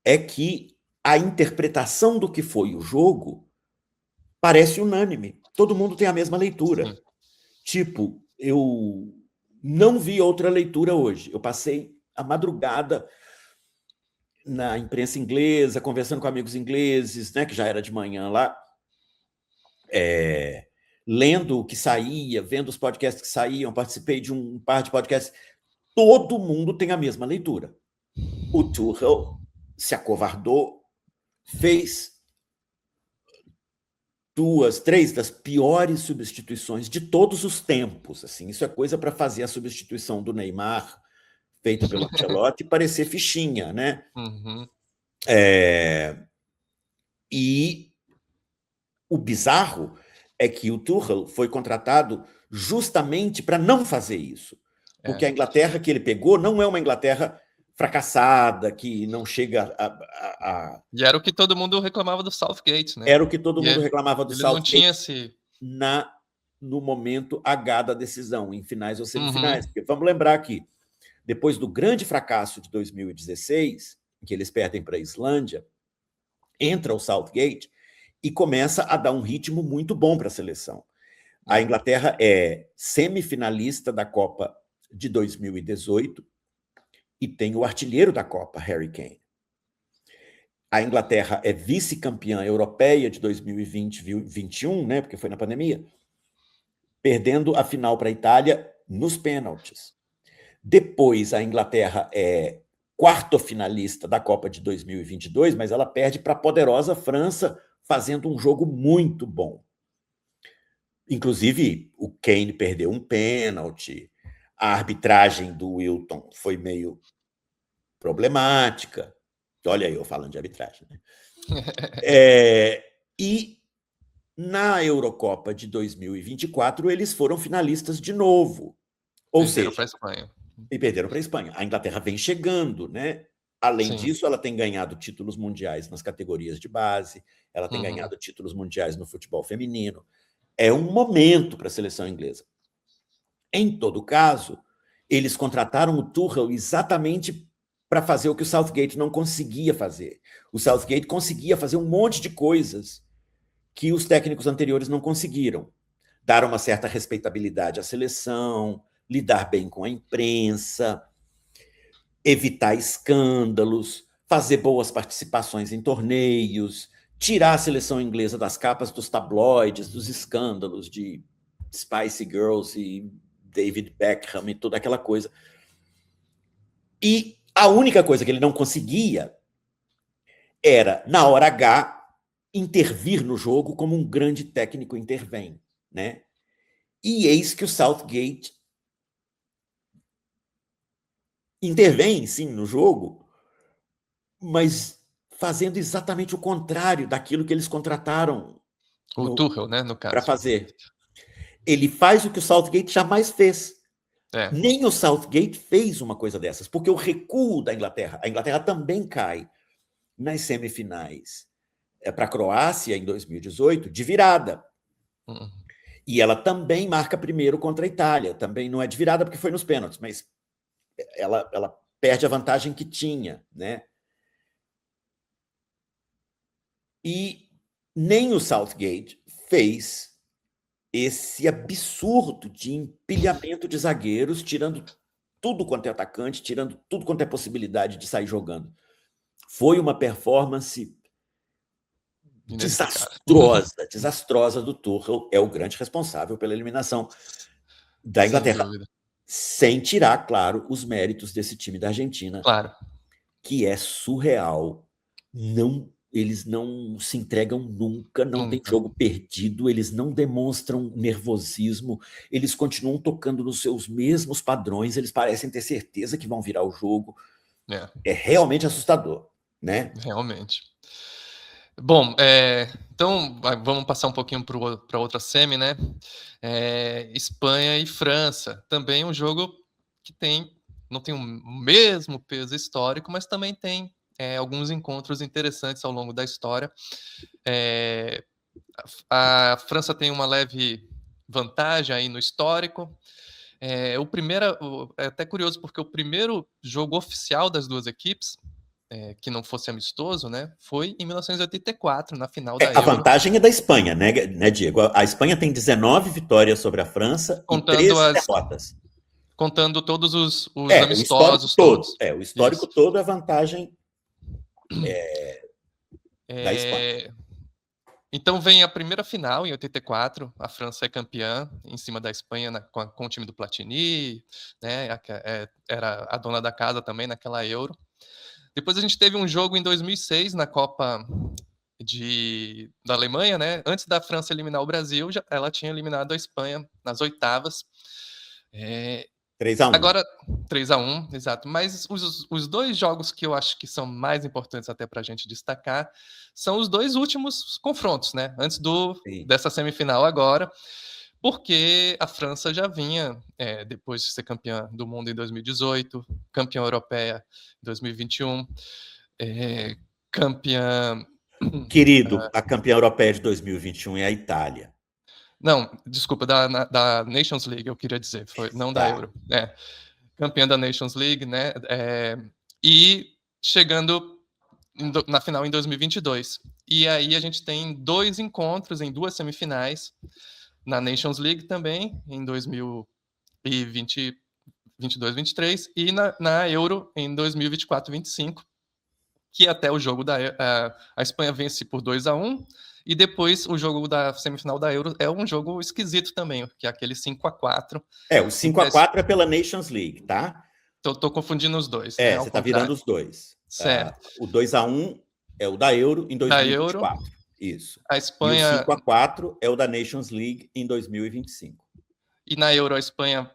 é que a interpretação do que foi o jogo parece unânime. Todo mundo tem a mesma leitura. Sim. Tipo, eu não vi outra leitura hoje. Eu passei a madrugada na imprensa inglesa, conversando com amigos ingleses, né, que já era de manhã lá, lendo o que saía, vendo os podcasts que saíam, participei de um par de podcasts. Todo mundo tem a mesma leitura. O Tuchel se acovardou, fez 2, 3 das piores substituições de todos os tempos. Assim, isso é coisa para fazer a substituição do Neymar, feita pelo Ancelotti, parecer fichinha, né? Uhum. E o bizarro é que o Tuchel foi contratado justamente para não fazer isso. Porque a Inglaterra que ele pegou não é uma Inglaterra fracassada, que não chega a... E era o que todo mundo reclamava do Southgate, né? Era o que todo mundo reclamava do ele Southgate. Não tinha esse... no momento H da decisão, em finais ou semifinais. Porque vamos lembrar aqui, depois do grande fracasso de 2016, em que eles perdem para a Islândia, entra o Southgate e começa a dar um ritmo muito bom para a seleção. A Inglaterra é semifinalista da Copa de 2018 e tem o artilheiro da Copa, Harry Kane. A Inglaterra é vice-campeã europeia de 2020-21, né, porque foi na pandemia, perdendo a final para a Itália nos pênaltis. Depois, a Inglaterra é quarto finalista da Copa de 2022, mas ela perde para a poderosa França, fazendo um jogo muito bom. Inclusive, o Kane perdeu um pênalti, a arbitragem do Wilton foi meio problemática. Olha aí eu falando de arbitragem. Né? E na Eurocopa de 2024, eles foram finalistas de novo. Ou perderam seja, para a Espanha. E perderam para a Espanha. A Inglaterra vem chegando, né? Além disso, ela tem ganhado títulos mundiais nas categorias de base, ela tem ganhado títulos mundiais no futebol feminino. É um momento para a seleção inglesa. Em todo caso, eles contrataram o Tuchel exatamente para fazer o que o Southgate não conseguia fazer. O Southgate conseguia fazer um monte de coisas que os técnicos anteriores não conseguiram. Dar uma certa respeitabilidade à seleção, lidar bem com a imprensa, evitar escândalos, fazer boas participações em torneios, tirar a seleção inglesa das capas dos tabloides, dos escândalos de Spice Girls e David Beckham e toda aquela coisa. E a única coisa que ele não conseguia era, na hora H, intervir no jogo como um grande técnico intervém, né? E eis que o Southgate intervém, sim, no jogo, mas fazendo exatamente o contrário daquilo que eles contrataram o Tuchel, né, no caso, para fazer. Ele faz o que o Southgate jamais fez. Nem o Southgate fez uma coisa dessas, porque o recuo da Inglaterra, a Inglaterra também cai nas semifinais para a Croácia em 2018 de virada. E ela também marca primeiro contra a Itália. Também não é de virada porque foi nos pênaltis, mas ela perde a vantagem que tinha, né? E nem o Southgate fez esse absurdo de empilhamento de zagueiros, tirando tudo quanto é atacante, tirando tudo quanto é possibilidade de sair jogando. Foi uma performance desastrosa do Tuchel, é o grande responsável pela eliminação da Inglaterra. Sem tirar, claro, os méritos desse time da Argentina, que é surreal. Eles não se entregam nunca, não tem jogo perdido, eles não demonstram nervosismo, eles continuam tocando nos seus mesmos padrões, eles parecem ter certeza que vão virar o jogo. É realmente assustador, né? Realmente. Bom, então vamos passar um pouquinho para outra semi, né? Espanha e França. Também um jogo que não tem o mesmo peso histórico, mas também tem alguns encontros interessantes ao longo da história. A França tem uma leve vantagem aí no histórico. É até curioso, porque o primeiro jogo oficial das duas equipes, que não fosse amistoso, né, foi em 1984, na final da A Euro. vantagem é da Espanha, né, Diego? A Espanha tem 19 vitórias sobre a França e 13 derrotas. Contando todos os O amistosos histórico todo. todos. O histórico todo é vantagem da É, Espanha. Então vem a primeira final, em 84, a França é campeã em cima da Espanha com o time do Platini, né, era a dona da casa também naquela Euro. Depois a gente teve um jogo em 2006 na Copa da Alemanha, né? Antes da França eliminar o Brasil, ela tinha eliminado a Espanha nas oitavas. 3-1. Agora, 3-1, exato. Mas os dois jogos que eu acho que são mais importantes até para a gente destacar são os dois últimos confrontos, né? Antes dessa semifinal agora, porque a França já vinha, depois de ser campeã do mundo em 2018, campeã europeia em 2021, campeã... Querido, a campeã europeia de 2021 é a Itália. Não, desculpa, da Nations League, eu queria dizer, não da Euro. Campeã da Nations League, né? E chegando na final em 2022. E aí a gente tem 2 encontros em 2 semifinais, na Nations League também, em 2022-23, e na Euro em 2024-25, que até o jogo a Espanha vence por 2-1, e depois o jogo da semifinal da Euro é um jogo esquisito também, que é aquele 5-4. O 5-4 é pela Nations League, tá? Tô confundindo os dois. Você tá virando os dois. Certo. O 2-1 é o da Euro em 2024. Da Euro, isso. A Espanha... E o 5-4 é o da Nations League em 2025. E na Euro a Espanha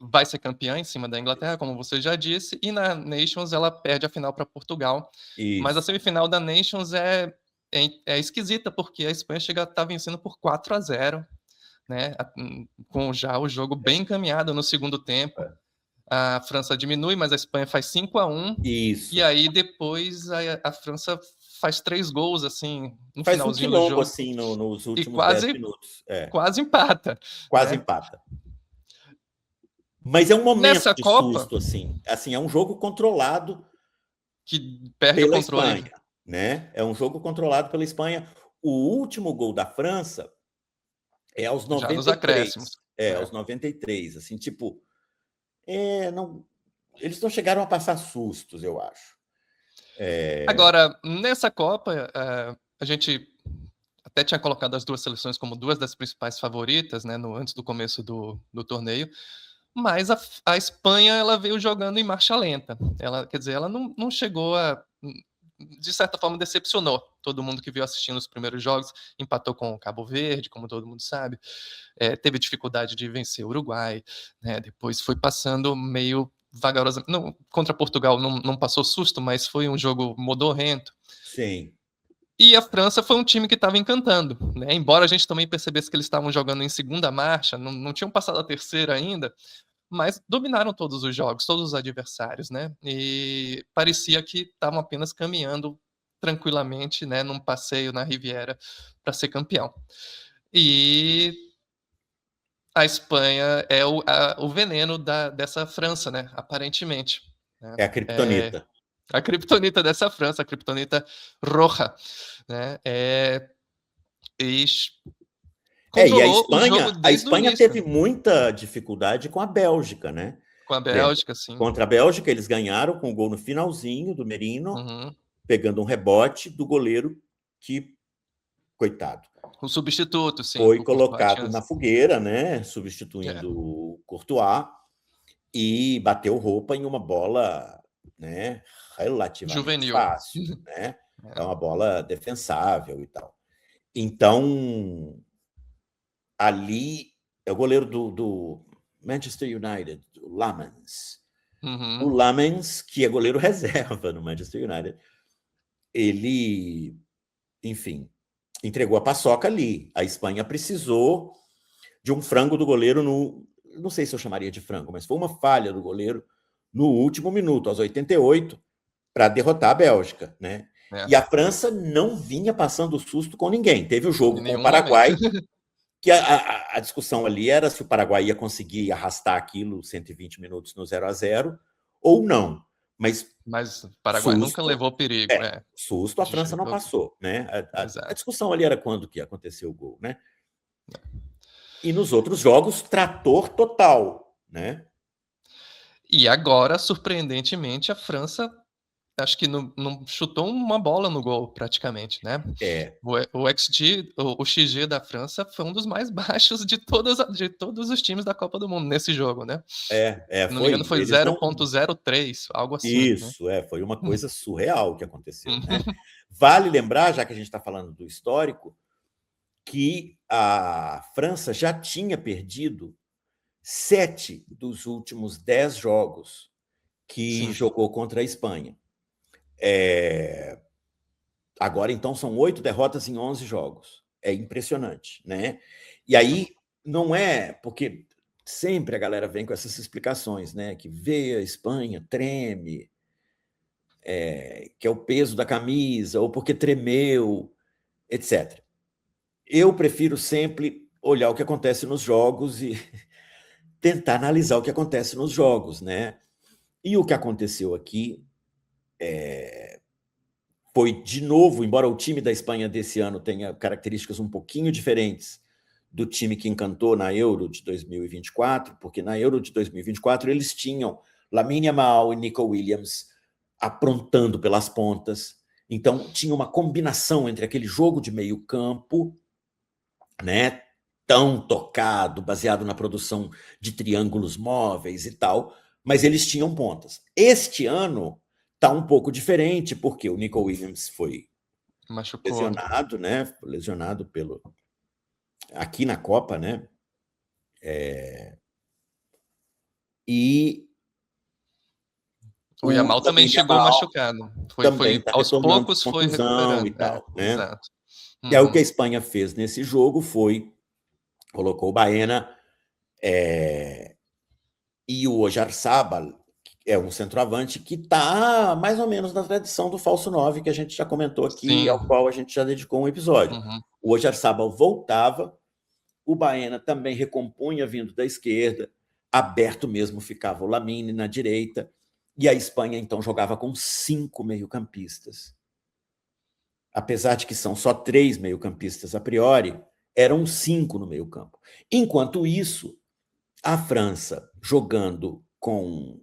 vai ser campeã em cima da Inglaterra, como você já disse, e na Nations ela perde a final para Portugal. Isso. Mas a semifinal da Nations é esquisita, porque a Espanha tá vencendo por 4-0, né? Com já o jogo bem encaminhado no segundo tempo. A França diminui, mas a Espanha faz 5-1. Isso. E aí depois a França faz 3 gols, assim, no faz finalzinho do jogo, assim, nos últimos 10 minutos. Quase empata. Quase empata. Mas é um momento Nessa de Copa, susto, assim. É um jogo controlado que perde pela o controle. Espanha, né? É um jogo controlado pela Espanha. O último gol da França é aos 93. Já nos acréscimos. Aos 93. Assim, tipo... eles não chegaram a passar sustos, eu acho. Agora, nessa Copa, a gente até tinha colocado as duas seleções como 2 das principais favoritas, né, antes do começo do torneio, mas a Espanha ela veio jogando em marcha lenta. Ela não chegou de certa forma, decepcionou todo mundo que veio assistindo os primeiros jogos, empatou com o Cabo Verde, como todo mundo sabe, teve dificuldade de vencer o Uruguai, né, depois foi passando meio vagarosamente. Contra Portugal não passou susto, mas foi um jogo modorrento. Sim. E a França foi um time que estava encantando, né? Embora a gente também percebesse que eles estavam jogando em segunda marcha, não tinham passado a terceira ainda, mas dominaram todos os jogos, todos os adversários, né? E parecia que estavam apenas caminhando tranquilamente, né, num passeio na Riviera para ser campeão. E a Espanha é o veneno dessa França, né? Aparentemente. Né? É a criptonita. A criptonita dessa França, a criptonita roja, né? E a Espanha teve muita dificuldade com a Bélgica, né? Com a Bélgica, sim. Contra a Bélgica, eles ganharam com o gol no finalzinho do Merino, pegando um rebote do goleiro que, coitado, o substituto, sim. Foi colocado na fogueira, né? Substituindo o Courtois, e bateu roupa em uma bola, né, relativamente juvenil, fácil, né? É uma bola defensável e tal. Então, ali é o goleiro do Manchester United, o Lamens. O Lamens, que é goleiro reserva no Manchester United, ele, enfim, entregou a paçoca ali. A Espanha precisou de um frango do goleiro não sei se eu chamaria de frango, mas foi uma falha do goleiro no último minuto, aos 88. para derrotar a Bélgica, né? É. E a França não vinha passando susto com ninguém. Teve o jogo com o Em nenhum Paraguai, momento. que a discussão ali era se o Paraguai ia conseguir arrastar aquilo 120 minutos no 0-0 ou não. Mas Mas o Paraguai nunca susto, levou perigo. susto a De França não jeito algum. passou, né? A Exato. discussão ali era quando que aconteceu o gol, né? E nos outros jogos, trator total, né? E agora, surpreendentemente, a França acho que não chutou uma bola no gol, praticamente, né? É, O XG, o XG da França foi um dos mais baixos de todos os times da Copa do Mundo nesse jogo, né? Se não me engano, foi. foi Eles não. 0,03, algo assim, né? Isso, foi uma coisa surreal que aconteceu, né? Uhum. Vale lembrar, já que a gente está falando do histórico, que a França já tinha perdido 7 dos últimos 10 jogos que Sim. jogou contra a Espanha. Agora, então, são 8 derrotas em 11 jogos. É impressionante, né? E aí, não é porque sempre a galera vem com essas explicações, né? Que vê a Espanha, treme, que é o peso da camisa, ou porque tremeu, etc. Eu prefiro sempre olhar o que acontece nos jogos e tentar analisar o que acontece nos jogos, né? E o que aconteceu aqui foi, de novo, embora o time da Espanha desse ano tenha características um pouquinho diferentes do time que encantou na Euro de 2024, porque na Euro de 2024 eles tinham Lamine Yamal e Nico Williams aprontando pelas pontas. Então, tinha uma combinação entre aquele jogo de meio campo, né, tão tocado, baseado na produção de triângulos móveis e tal, mas eles tinham pontas. Este ano está um pouco diferente, porque o Nico Williams foi Machucou. lesionado, né? Lesionado aqui na Copa, né? E O Yamal também Lamine chegou Yamal machucado. também está Aos retornando de poucos foi contusão e recuperando. tal, né? Exato. E aí o que a Uhum. Espanha fez nesse jogo foi colocou o Baena e o Oyarzabal, é um centroavante que está mais ou menos na tradição do falso 9, que a gente já comentou aqui, Sim. ao qual a gente já dedicou um episódio. Uhum. O Oyarzabal voltava, o Baena também recompunha vindo da esquerda, aberto mesmo ficava o Lamine na direita, e a Espanha então jogava com 5 meio-campistas. Apesar de que são só 3 meio-campistas a priori, eram 5 no meio-campo. Enquanto isso, a França jogando com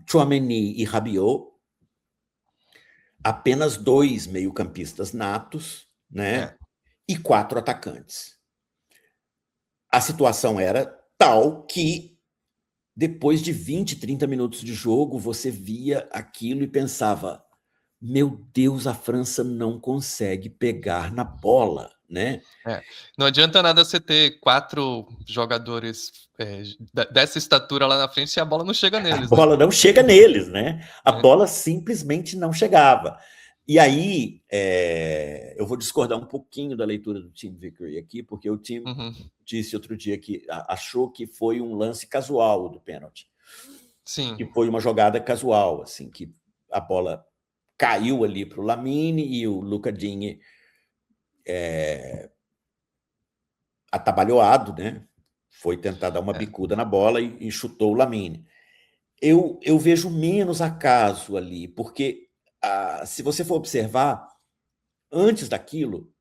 Tchouaméni e Rabiot, apenas 2 meio-campistas natos, né? E 4 atacantes. A situação era tal que, depois de 20, 30 minutos de jogo, você via aquilo e pensava: meu Deus, a França não consegue pegar na bola, né? Não adianta nada você ter 4 jogadores dessa estatura lá na frente se a bola não chega A neles, né? bola não chega neles, né? A bola simplesmente não chegava. E aí, eu vou discordar um pouquinho da leitura do Tim Vickery aqui, porque o Tim disse outro dia que achou que foi um lance casual do pênalti. Sim. Que foi uma jogada casual, assim, que a bola caiu ali para o Lamine e o Luca Digne atabalhoado, né? Foi tentar dar uma bicuda na bola e chutou o Lamine. Eu vejo menos acaso ali, porque se você for observar, antes daquilo,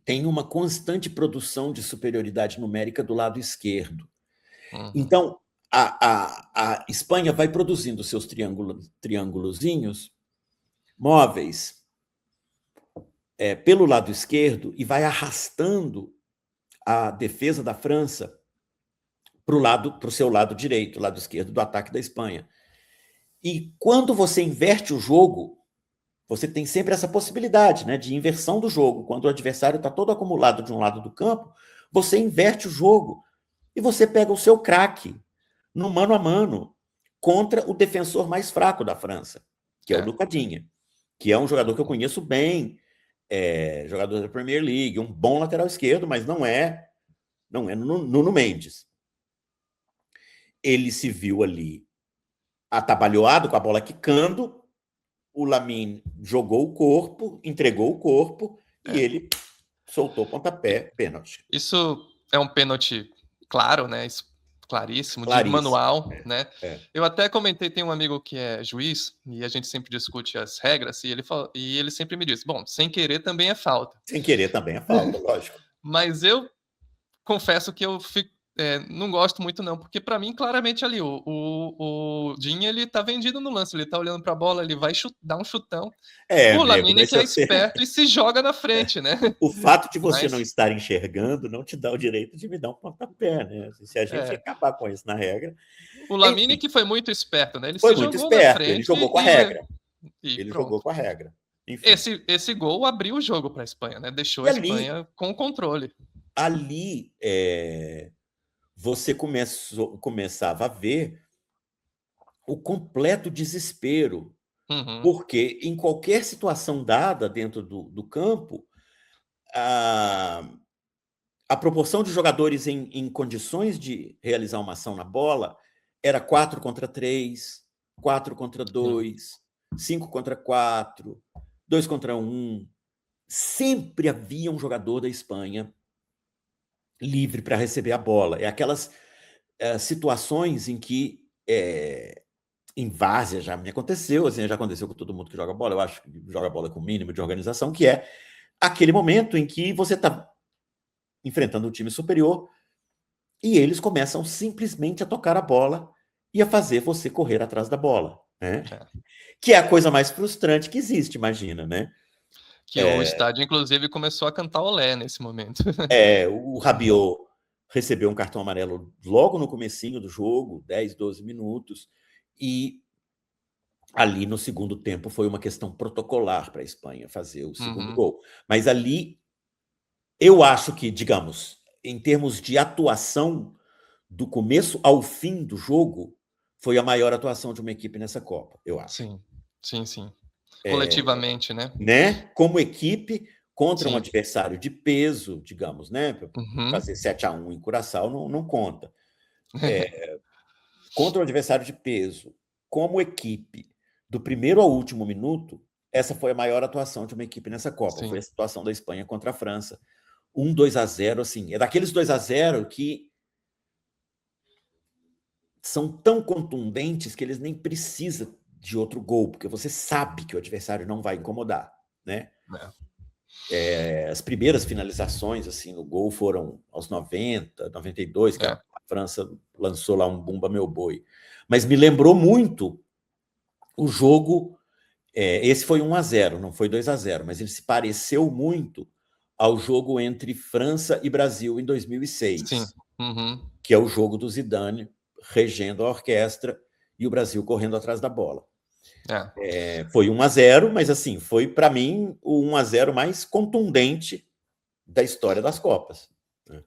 tem uma constante produção de superioridade numérica do lado esquerdo. Então, a Espanha vai produzindo seus triângulozinhos móveis pelo lado esquerdo e vai arrastando a defesa da França para o seu lado direito, lado esquerdo do ataque da Espanha. E quando você inverte o jogo, você tem sempre essa possibilidade, né, de inversão do jogo. Quando o adversário está todo acumulado de um lado do campo, você inverte o jogo e você pega o seu craque no mano a mano contra o defensor mais fraco da França, que é o Luca Digne, que é um jogador que eu conheço bem, jogador da Premier League, um bom lateral esquerdo, mas não é Nuno Mendes. Ele se viu ali atabalhoado, com a bola quicando, o Lamine jogou o corpo, entregou o corpo, e ele soltou o pontapé, pênalti. Isso é um pênalti claro, né? Claríssimo, de Claríssimo. manual, né? Eu até comentei, tem um amigo que é juiz, e a gente sempre discute as regras, e ele sempre me diz, bom, sem querer também é falta. Sem querer também é falta, lógico. Mas eu confesso que eu não gosto muito não, porque para mim, claramente ali, o Dinho, ele tá vendido no lance, ele tá olhando pra bola, ele vai dar um chutão. O Lamine que é esperto e se joga na frente, né? O fato de você não estar enxergando não te dá o direito de me dar um pontapé, né? Se a gente acabar com isso na regra... O Lamine que foi muito esperto, né? Ele foi se muito jogou esperto, na frente, ele jogou com a regra. Ele jogou com a regra. Enfim. Esse gol abriu o jogo para a Espanha, né? Deixou a Espanha com o controle. Ali, você começava a ver o completo desespero, porque em qualquer situação dada dentro do campo, a proporção de jogadores em condições de realizar uma ação na bola era 4 contra 3, 4 contra 2, 5 contra 4, 2 contra 1. Sempre havia um jogador da Espanha livre para receber a bola. É aquelas situações em que em várzea já me aconteceu, assim, já aconteceu com todo mundo que joga bola, eu acho que joga bola com o mínimo de organização, que é aquele momento em que você está enfrentando um time superior e eles começam simplesmente a tocar a bola e a fazer você correr atrás da bola, né? Que é a coisa mais frustrante que existe, imagina, né? Que o estádio, inclusive, começou a cantar olé nesse momento. O Rabiot recebeu um cartão amarelo logo no comecinho do jogo, 10, 12 minutos, e ali no segundo tempo foi uma questão protocolar para a Espanha fazer o segundo gol. Mas ali, eu acho que, digamos, em termos de atuação, do começo ao fim do jogo, foi a maior atuação de uma equipe nessa Copa, eu acho. Sim. Coletivamente, né? Como equipe, contra um adversário de peso, digamos, né? Fazer 7-1 em Curaçao não conta. Contra um adversário de peso, como equipe, do primeiro ao último minuto, essa foi a maior atuação de uma equipe nessa Copa. Foi a situação da Espanha contra a França. 2-0, assim, é daqueles 2-0 que são tão contundentes que eles nem precisam de outro gol, porque você sabe que o adversário não vai incomodar, né? As primeiras finalizações assim no gol foram aos 90, 92, que a França lançou lá um Bumba Meu Boi. Mas me lembrou muito o jogo, esse foi 1-0, não foi 2-0, mas ele se pareceu muito ao jogo entre França e Brasil em 2006, que é o jogo do Zidane regendo a orquestra e o Brasil correndo atrás da bola. Foi 1-0, mas assim, foi para mim o 1-0 mais contundente da história das Copas.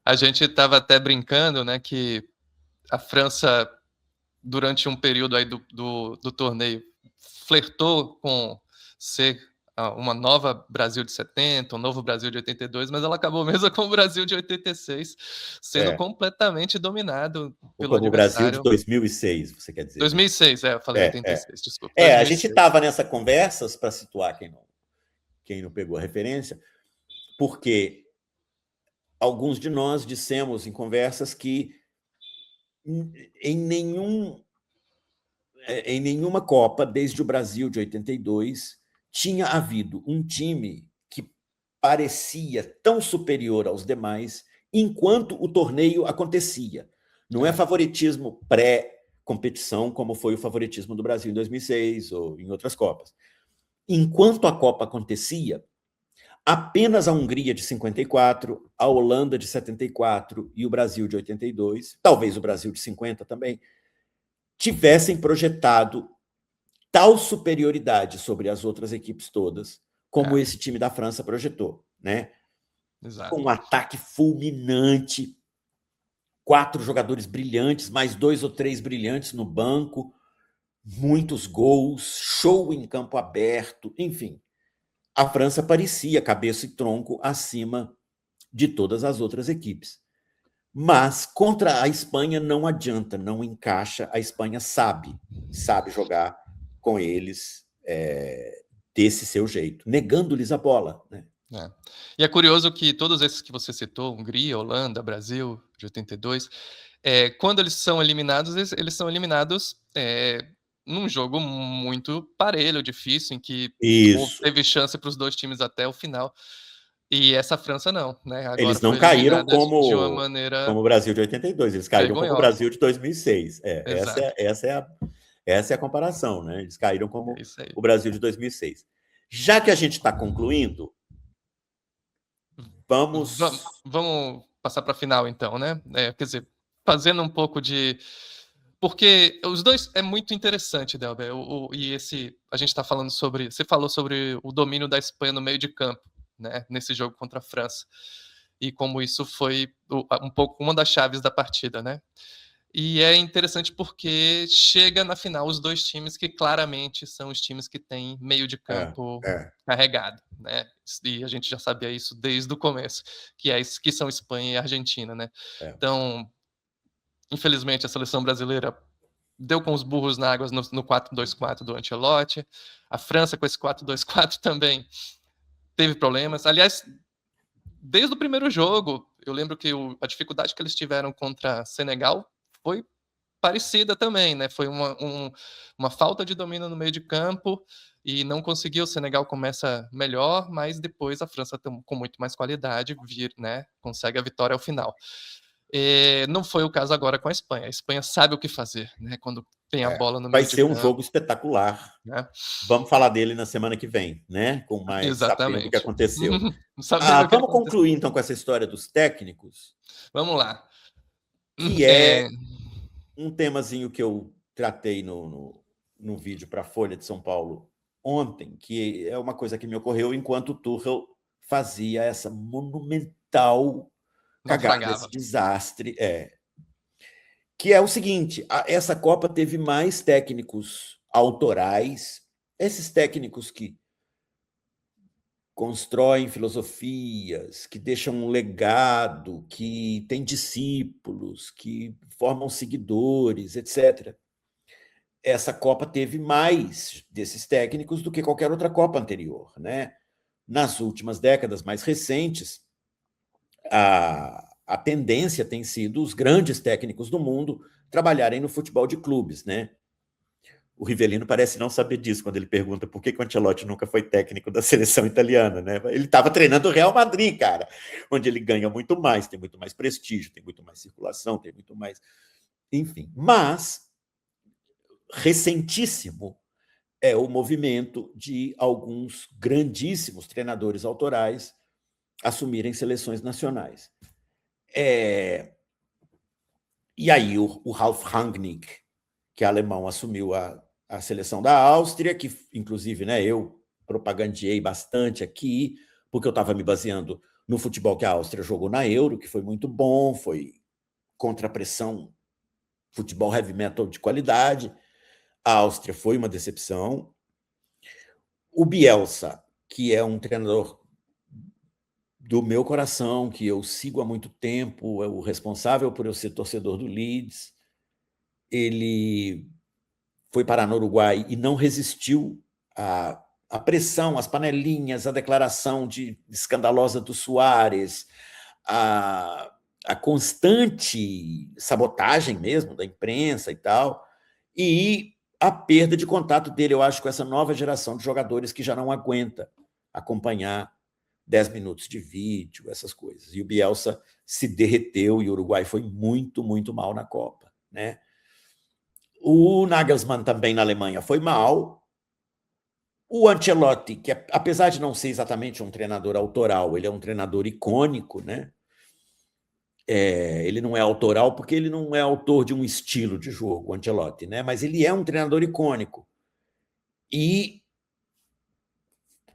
A gente estava até brincando, né, que a França, durante um período aí do torneio, flertou com ser uma nova Brasil de 70, um novo Brasil de 82, mas ela acabou mesmo com o Brasil de 86, sendo completamente dominado pelo adversário. O Brasil de 2006, você quer dizer? 2006, eu falei 86, desculpa. 2006. A gente estava nessas conversas, para situar quem não pegou a referência, porque alguns de nós dissemos em conversas que em nenhuma Copa, desde o Brasil de 82, tinha havido um time que parecia tão superior aos demais enquanto o torneio acontecia. Não é favoritismo pré-competição, como foi o favoritismo do Brasil em 2006 ou em outras Copas. Enquanto a Copa acontecia, apenas a Hungria de 54, a Holanda de 74 e o Brasil de 82, talvez o Brasil de 50 também, tivessem projetado tal superioridade sobre as outras equipes todas, como esse time da França projetou, né? Exato. Com um ataque fulminante, 4 jogadores brilhantes, mais 2 ou 3 brilhantes no banco, muitos gols, show em campo aberto, enfim. A França parecia cabeça e tronco acima de todas as outras equipes. Mas contra a Espanha não adianta, não encaixa. A Espanha sabe jogar com eles desse seu jeito, negando-lhes a bola, né? E é curioso que todos esses que você citou, Hungria, Holanda, Brasil, de 82, quando eles são eliminados, eles são eliminados num jogo muito parelho, difícil, em que teve chance para os dois times até o final. E essa França não, né? Agora eles não caíram de uma maneira como o Brasil de 82, eles caíram vergonhosa. como o Brasil de 2006. Exato. Essa é a comparação, né? Eles caíram como o Brasil de 2006. Já que a gente está concluindo, vamos passar para a final, então, né? Quer dizer, fazendo um pouco de... Porque os dois é muito interessante, Delber. A gente está falando sobre... Você falou sobre o domínio da Espanha no meio de campo, né? Nesse jogo contra a França. E como isso foi um pouco uma das chaves da partida, né? E é interessante porque chega na final os dois times que claramente são os times que têm meio de campo carregado, né? E a gente já sabia isso desde o começo, que são Espanha e Argentina, né? Então, infelizmente, a seleção brasileira deu com os burros na água no 4-2-4 do Ancelotti. A França, com esse 4-2-4 também teve problemas. Aliás, desde o primeiro jogo, eu lembro que a dificuldade que eles tiveram contra Senegal foi parecida também, né? Foi uma falta de domínio no meio de campo e não conseguiu. O Senegal começa melhor, mas depois a França, com muito mais qualidade, né? Consegue a vitória ao final. Não foi o caso agora com a Espanha. A Espanha sabe o que fazer, né? Quando tem a bola no meio de campo. Vai ser um jogo espetacular. Né? Vamos falar dele na semana que vem, né? Com mais sabendo o que aconteceu. Vamos concluir, então, com essa história dos técnicos? Vamos lá. Que é um temazinho que eu tratei no vídeo para a Folha de São Paulo ontem, que é uma coisa que me ocorreu enquanto o Tuchel fazia essa monumental cagada, esse desastre. Que é o seguinte, essa Copa teve mais técnicos autorais, esses técnicos que constroem filosofias, que deixam um legado, que têm discípulos, que formam seguidores, etc. Essa Copa teve mais desses técnicos do que qualquer outra Copa anterior, né? Nas últimas décadas mais recentes, a tendência tem sido os grandes técnicos do mundo trabalharem no futebol de clubes, né? O Rivellino parece não saber disso quando ele pergunta por que o Ancelotti nunca foi técnico da seleção italiana, né? Ele estava treinando o Real Madrid, cara, onde ele ganha muito mais, tem muito mais prestígio, tem muito mais circulação, tem muito mais... Enfim, mas recentíssimo é o movimento de alguns grandíssimos treinadores autorais assumirem seleções nacionais. E aí o Ralf Rangnick, que é alemão, assumiu a seleção da Áustria, que, inclusive, né, eu propagandeei bastante aqui, porque eu estava me baseando no futebol que a Áustria jogou na Euro, que foi muito bom, foi contra a pressão, futebol heavy metal de qualidade. A Áustria foi uma decepção. O Bielsa, que é um treinador do meu coração, que eu sigo há muito tempo, é o responsável por eu ser torcedor do Leeds, ele foi parar no Uruguai e não resistiu à pressão, às panelinhas, à declaração escandalosa do Suárez, a constante sabotagem mesmo da imprensa e tal, e a perda de contato dele, eu acho, com essa nova geração de jogadores que já não aguenta acompanhar 10 minutos de vídeo, essas coisas. E o Bielsa se derreteu e o Uruguai foi muito, muito mal na Copa, né? O Nagelsmann também na Alemanha foi mal. O Ancelotti, que apesar de não ser exatamente um treinador autoral, ele é um treinador icônico, né? Ele não é autoral porque ele não é autor de um estilo de jogo, o Ancelotti, né? Mas ele é um treinador icônico. E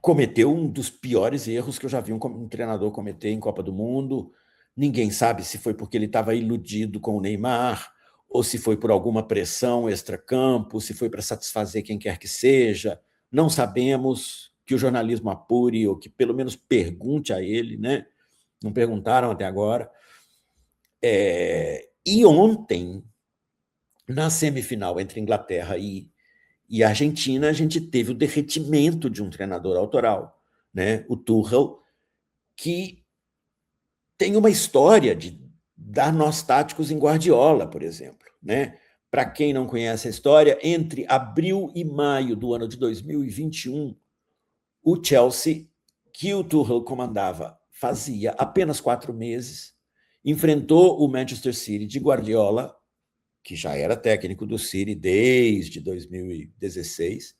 cometeu um dos piores erros que eu já vi um treinador cometer em Copa do Mundo. Ninguém sabe se foi porque ele estava iludido com o Neymar, ou se foi por alguma pressão extracampo, se foi para satisfazer quem quer que seja. Não sabemos, que o jornalismo apure, ou que pelo menos pergunte a ele, né? Não perguntaram até agora. E ontem, na semifinal entre Inglaterra e E a Argentina, a gente teve o derretimento de um treinador autoral, né? O Tuchel, que tem uma história de dar nós táticos em Guardiola, por exemplo, né? Para quem não conhece a história, entre abril e maio do ano de 2021, o Chelsea, que o Tuchel comandava, fazia apenas 4 meses, enfrentou o Manchester City de Guardiola, que já era técnico do City desde 2016,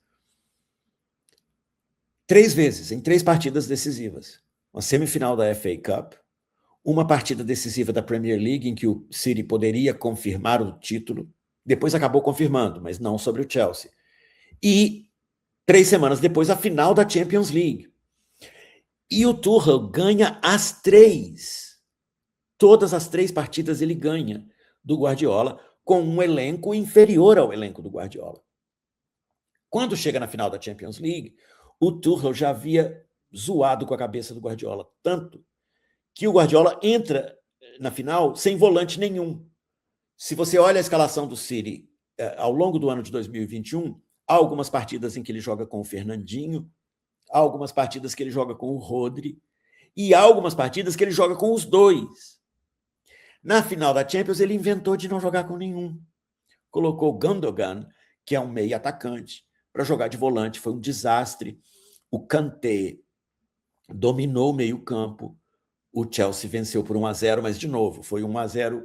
3 vezes, em 3 partidas decisivas. Uma semifinal da FA Cup, uma partida decisiva da Premier League, em que o City poderia confirmar o título, depois acabou confirmando, mas não sobre o Chelsea. E 3 semanas depois, a final da Champions League. E o Tuchel ganha as 3. Todas as 3 partidas ele ganha do Guardiola, com um elenco inferior ao elenco do Guardiola. Quando chega na final da Champions League, o Tuchel já havia zoado com a cabeça do Guardiola, tanto que o Guardiola entra na final sem volante nenhum. Se você olha a escalação do City ao longo do ano de 2021, há algumas partidas em que ele joga com o Fernandinho, há algumas partidas que ele joga com o Rodri, e há algumas partidas que ele joga com os dois. Na final da Champions, ele inventou de não jogar com nenhum. Colocou o Gundogan, que é um meio atacante, para jogar de volante. Foi um desastre. O Kanté dominou o meio-campo. O Chelsea venceu por 1-0, mas, de novo, foi 1-0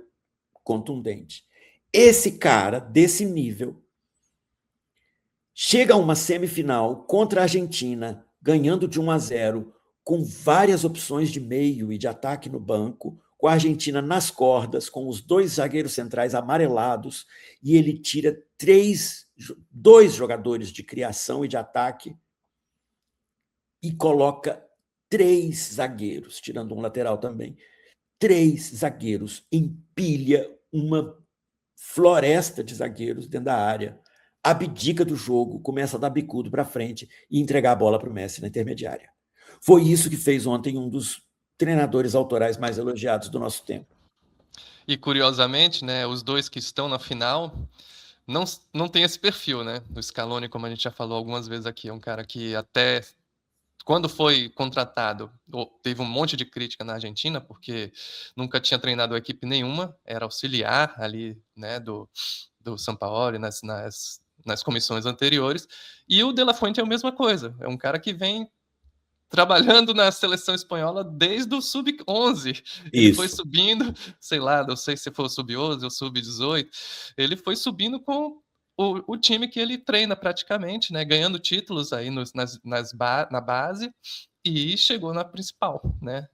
contundente. Esse cara, desse nível, chega a uma semifinal contra a Argentina, ganhando de 1-0, com várias opções de meio e de ataque no banco, com a Argentina nas cordas, com os 2 zagueiros centrais amarelados, e ele tira 2 jogadores de criação e de ataque e coloca 3 zagueiros, tirando um lateral também. 3 zagueiros, empilha uma floresta de zagueiros dentro da área, abdica do jogo, começa a dar bicudo para frente e entregar a bola para o Messi na intermediária. Foi isso que fez ontem um dos treinadores autorais mais elogiados do nosso tempo. E curiosamente, né, os 2 que estão na final não tem esse perfil, né? O Scaloni, como a gente já falou algumas vezes aqui, é um cara que até quando foi contratado, teve um monte de crítica na Argentina, porque nunca tinha treinado a equipe nenhuma, era auxiliar ali, né, do Sampaoli nas comissões anteriores. E o De La Fuente é a mesma coisa, é um cara que vem trabalhando na seleção espanhola desde o sub-11. Ele foi subindo, sei lá, não sei se foi o sub-11 ou sub-18, ele foi subindo com o time que ele treina praticamente, né, ganhando títulos aí na base e chegou na principal, né?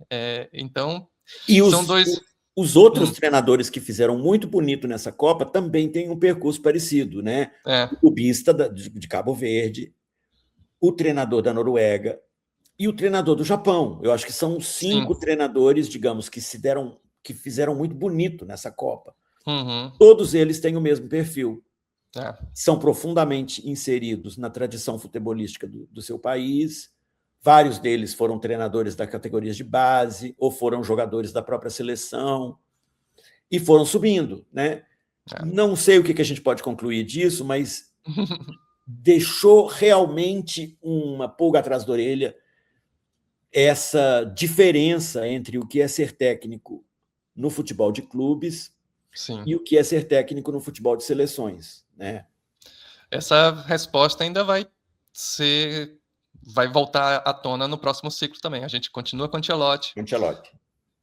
Então, e são 2... Os outros treinadores que fizeram muito bonito nessa Copa também têm um percurso parecido, né? O clubista de Cabo Verde, o treinador da Noruega e o treinador do Japão. Eu acho que são 5 treinadores, digamos, que fizeram muito bonito nessa Copa. Todos eles têm o mesmo perfil. São profundamente inseridos na tradição futebolística do seu país. Vários deles foram treinadores das categorias de base ou foram jogadores da própria seleção e foram subindo, né? Não sei o que a gente pode concluir disso, mas deixou realmente uma pulga atrás da orelha essa diferença entre o que é ser técnico no futebol de clubes e o que é ser técnico no futebol de seleções, né? Essa resposta ainda vai voltar à tona no próximo ciclo também. A gente continua com Ancelotti.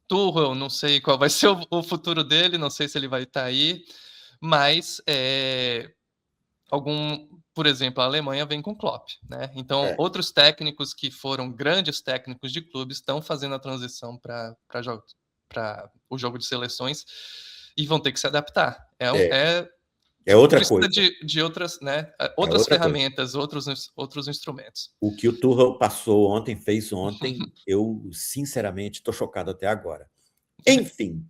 Tuchel, não sei qual vai ser o futuro dele, não sei se ele vai estar aí, mas por exemplo, a Alemanha vem com Klopp, né? Então, outros técnicos que foram grandes técnicos de clubes estão fazendo a transição para o jogo de seleções e vão ter que se adaptar. É outra coisa. De outras, né? Outras ferramentas, outros instrumentos. O que o Tuchel fez ontem, eu sinceramente estou chocado até agora. Enfim.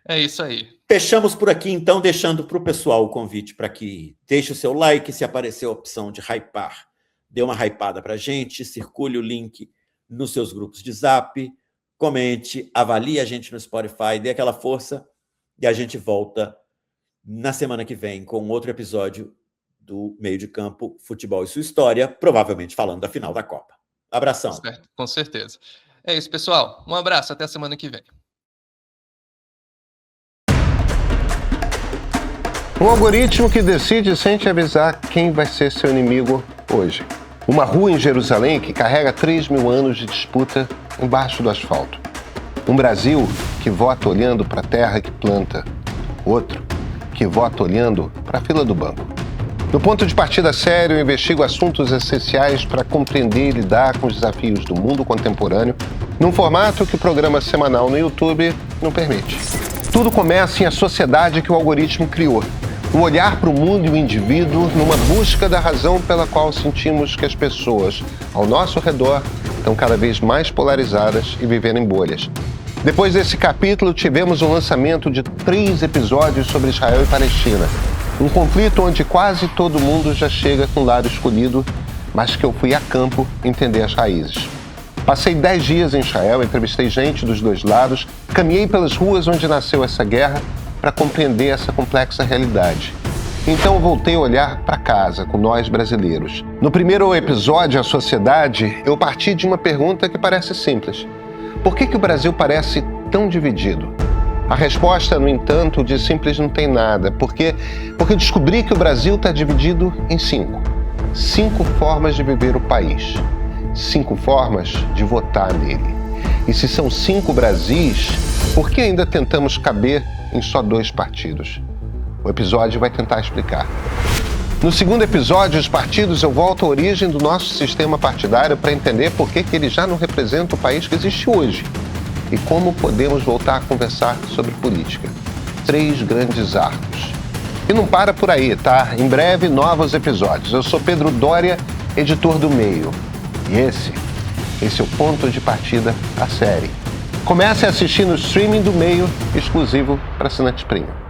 É isso aí. Fechamos por aqui, então, deixando para o pessoal o convite para que deixe o seu like, se aparecer a opção de hypar, dê uma hypada para a gente, circule o link nos seus grupos de Zap, comente, avalie a gente no Spotify, dê aquela força e a gente volta na semana que vem com outro episódio do Meio de Campo, Futebol e Sua História, provavelmente falando da final da Copa. Abração. Certo, com certeza. É isso, pessoal. Um abraço, até a semana que vem. Um algoritmo que decide sem te avisar quem vai ser seu inimigo hoje. Uma rua em Jerusalém que carrega 3.000 anos de disputa embaixo do asfalto. Um Brasil que vota olhando para a terra que planta. Outro que vota olhando para a fila do banco. No ponto de partida sério, eu investigo assuntos essenciais para compreender e lidar com os desafios do mundo contemporâneo, num formato que o programa semanal no YouTube não permite. Tudo começa em A Sociedade que o Algoritmo Criou. Um olhar para o mundo e o indivíduo numa busca da razão pela qual sentimos que as pessoas ao nosso redor estão cada vez mais polarizadas e vivendo em bolhas. Depois desse capítulo, tivemos o lançamento de 3 episódios sobre Israel e Palestina. Um conflito onde quase todo mundo já chega com o lado escolhido, mas que eu fui a campo entender as raízes. Passei 10 dias em Israel, entrevistei gente dos 2 lados, caminhei pelas ruas onde nasceu essa guerra para compreender essa complexa realidade. Então eu voltei a olhar para casa, com nós brasileiros. No primeiro episódio, A Sociedade, eu parti de uma pergunta que parece simples. Por que o Brasil parece tão dividido? A resposta, no entanto, de simples não tem nada, porque eu descobri que o Brasil está dividido em 5. 5 formas de viver o país. 5 formas de votar nele. E se são 5 Brasis, por que ainda tentamos caber em só 2 partidos? O episódio vai tentar explicar. No segundo episódio, Os Partidos, eu volto à origem do nosso sistema partidário para entender por que ele já não representa o país que existe hoje e como podemos voltar a conversar sobre política. 3 grandes arcos. E não para por aí, tá? Em breve, novos episódios. Eu sou Pedro Doria, editor do Meio. E esse é o ponto de partida da série. Comece a assistir no streaming do Meio, exclusivo para assinantes premium.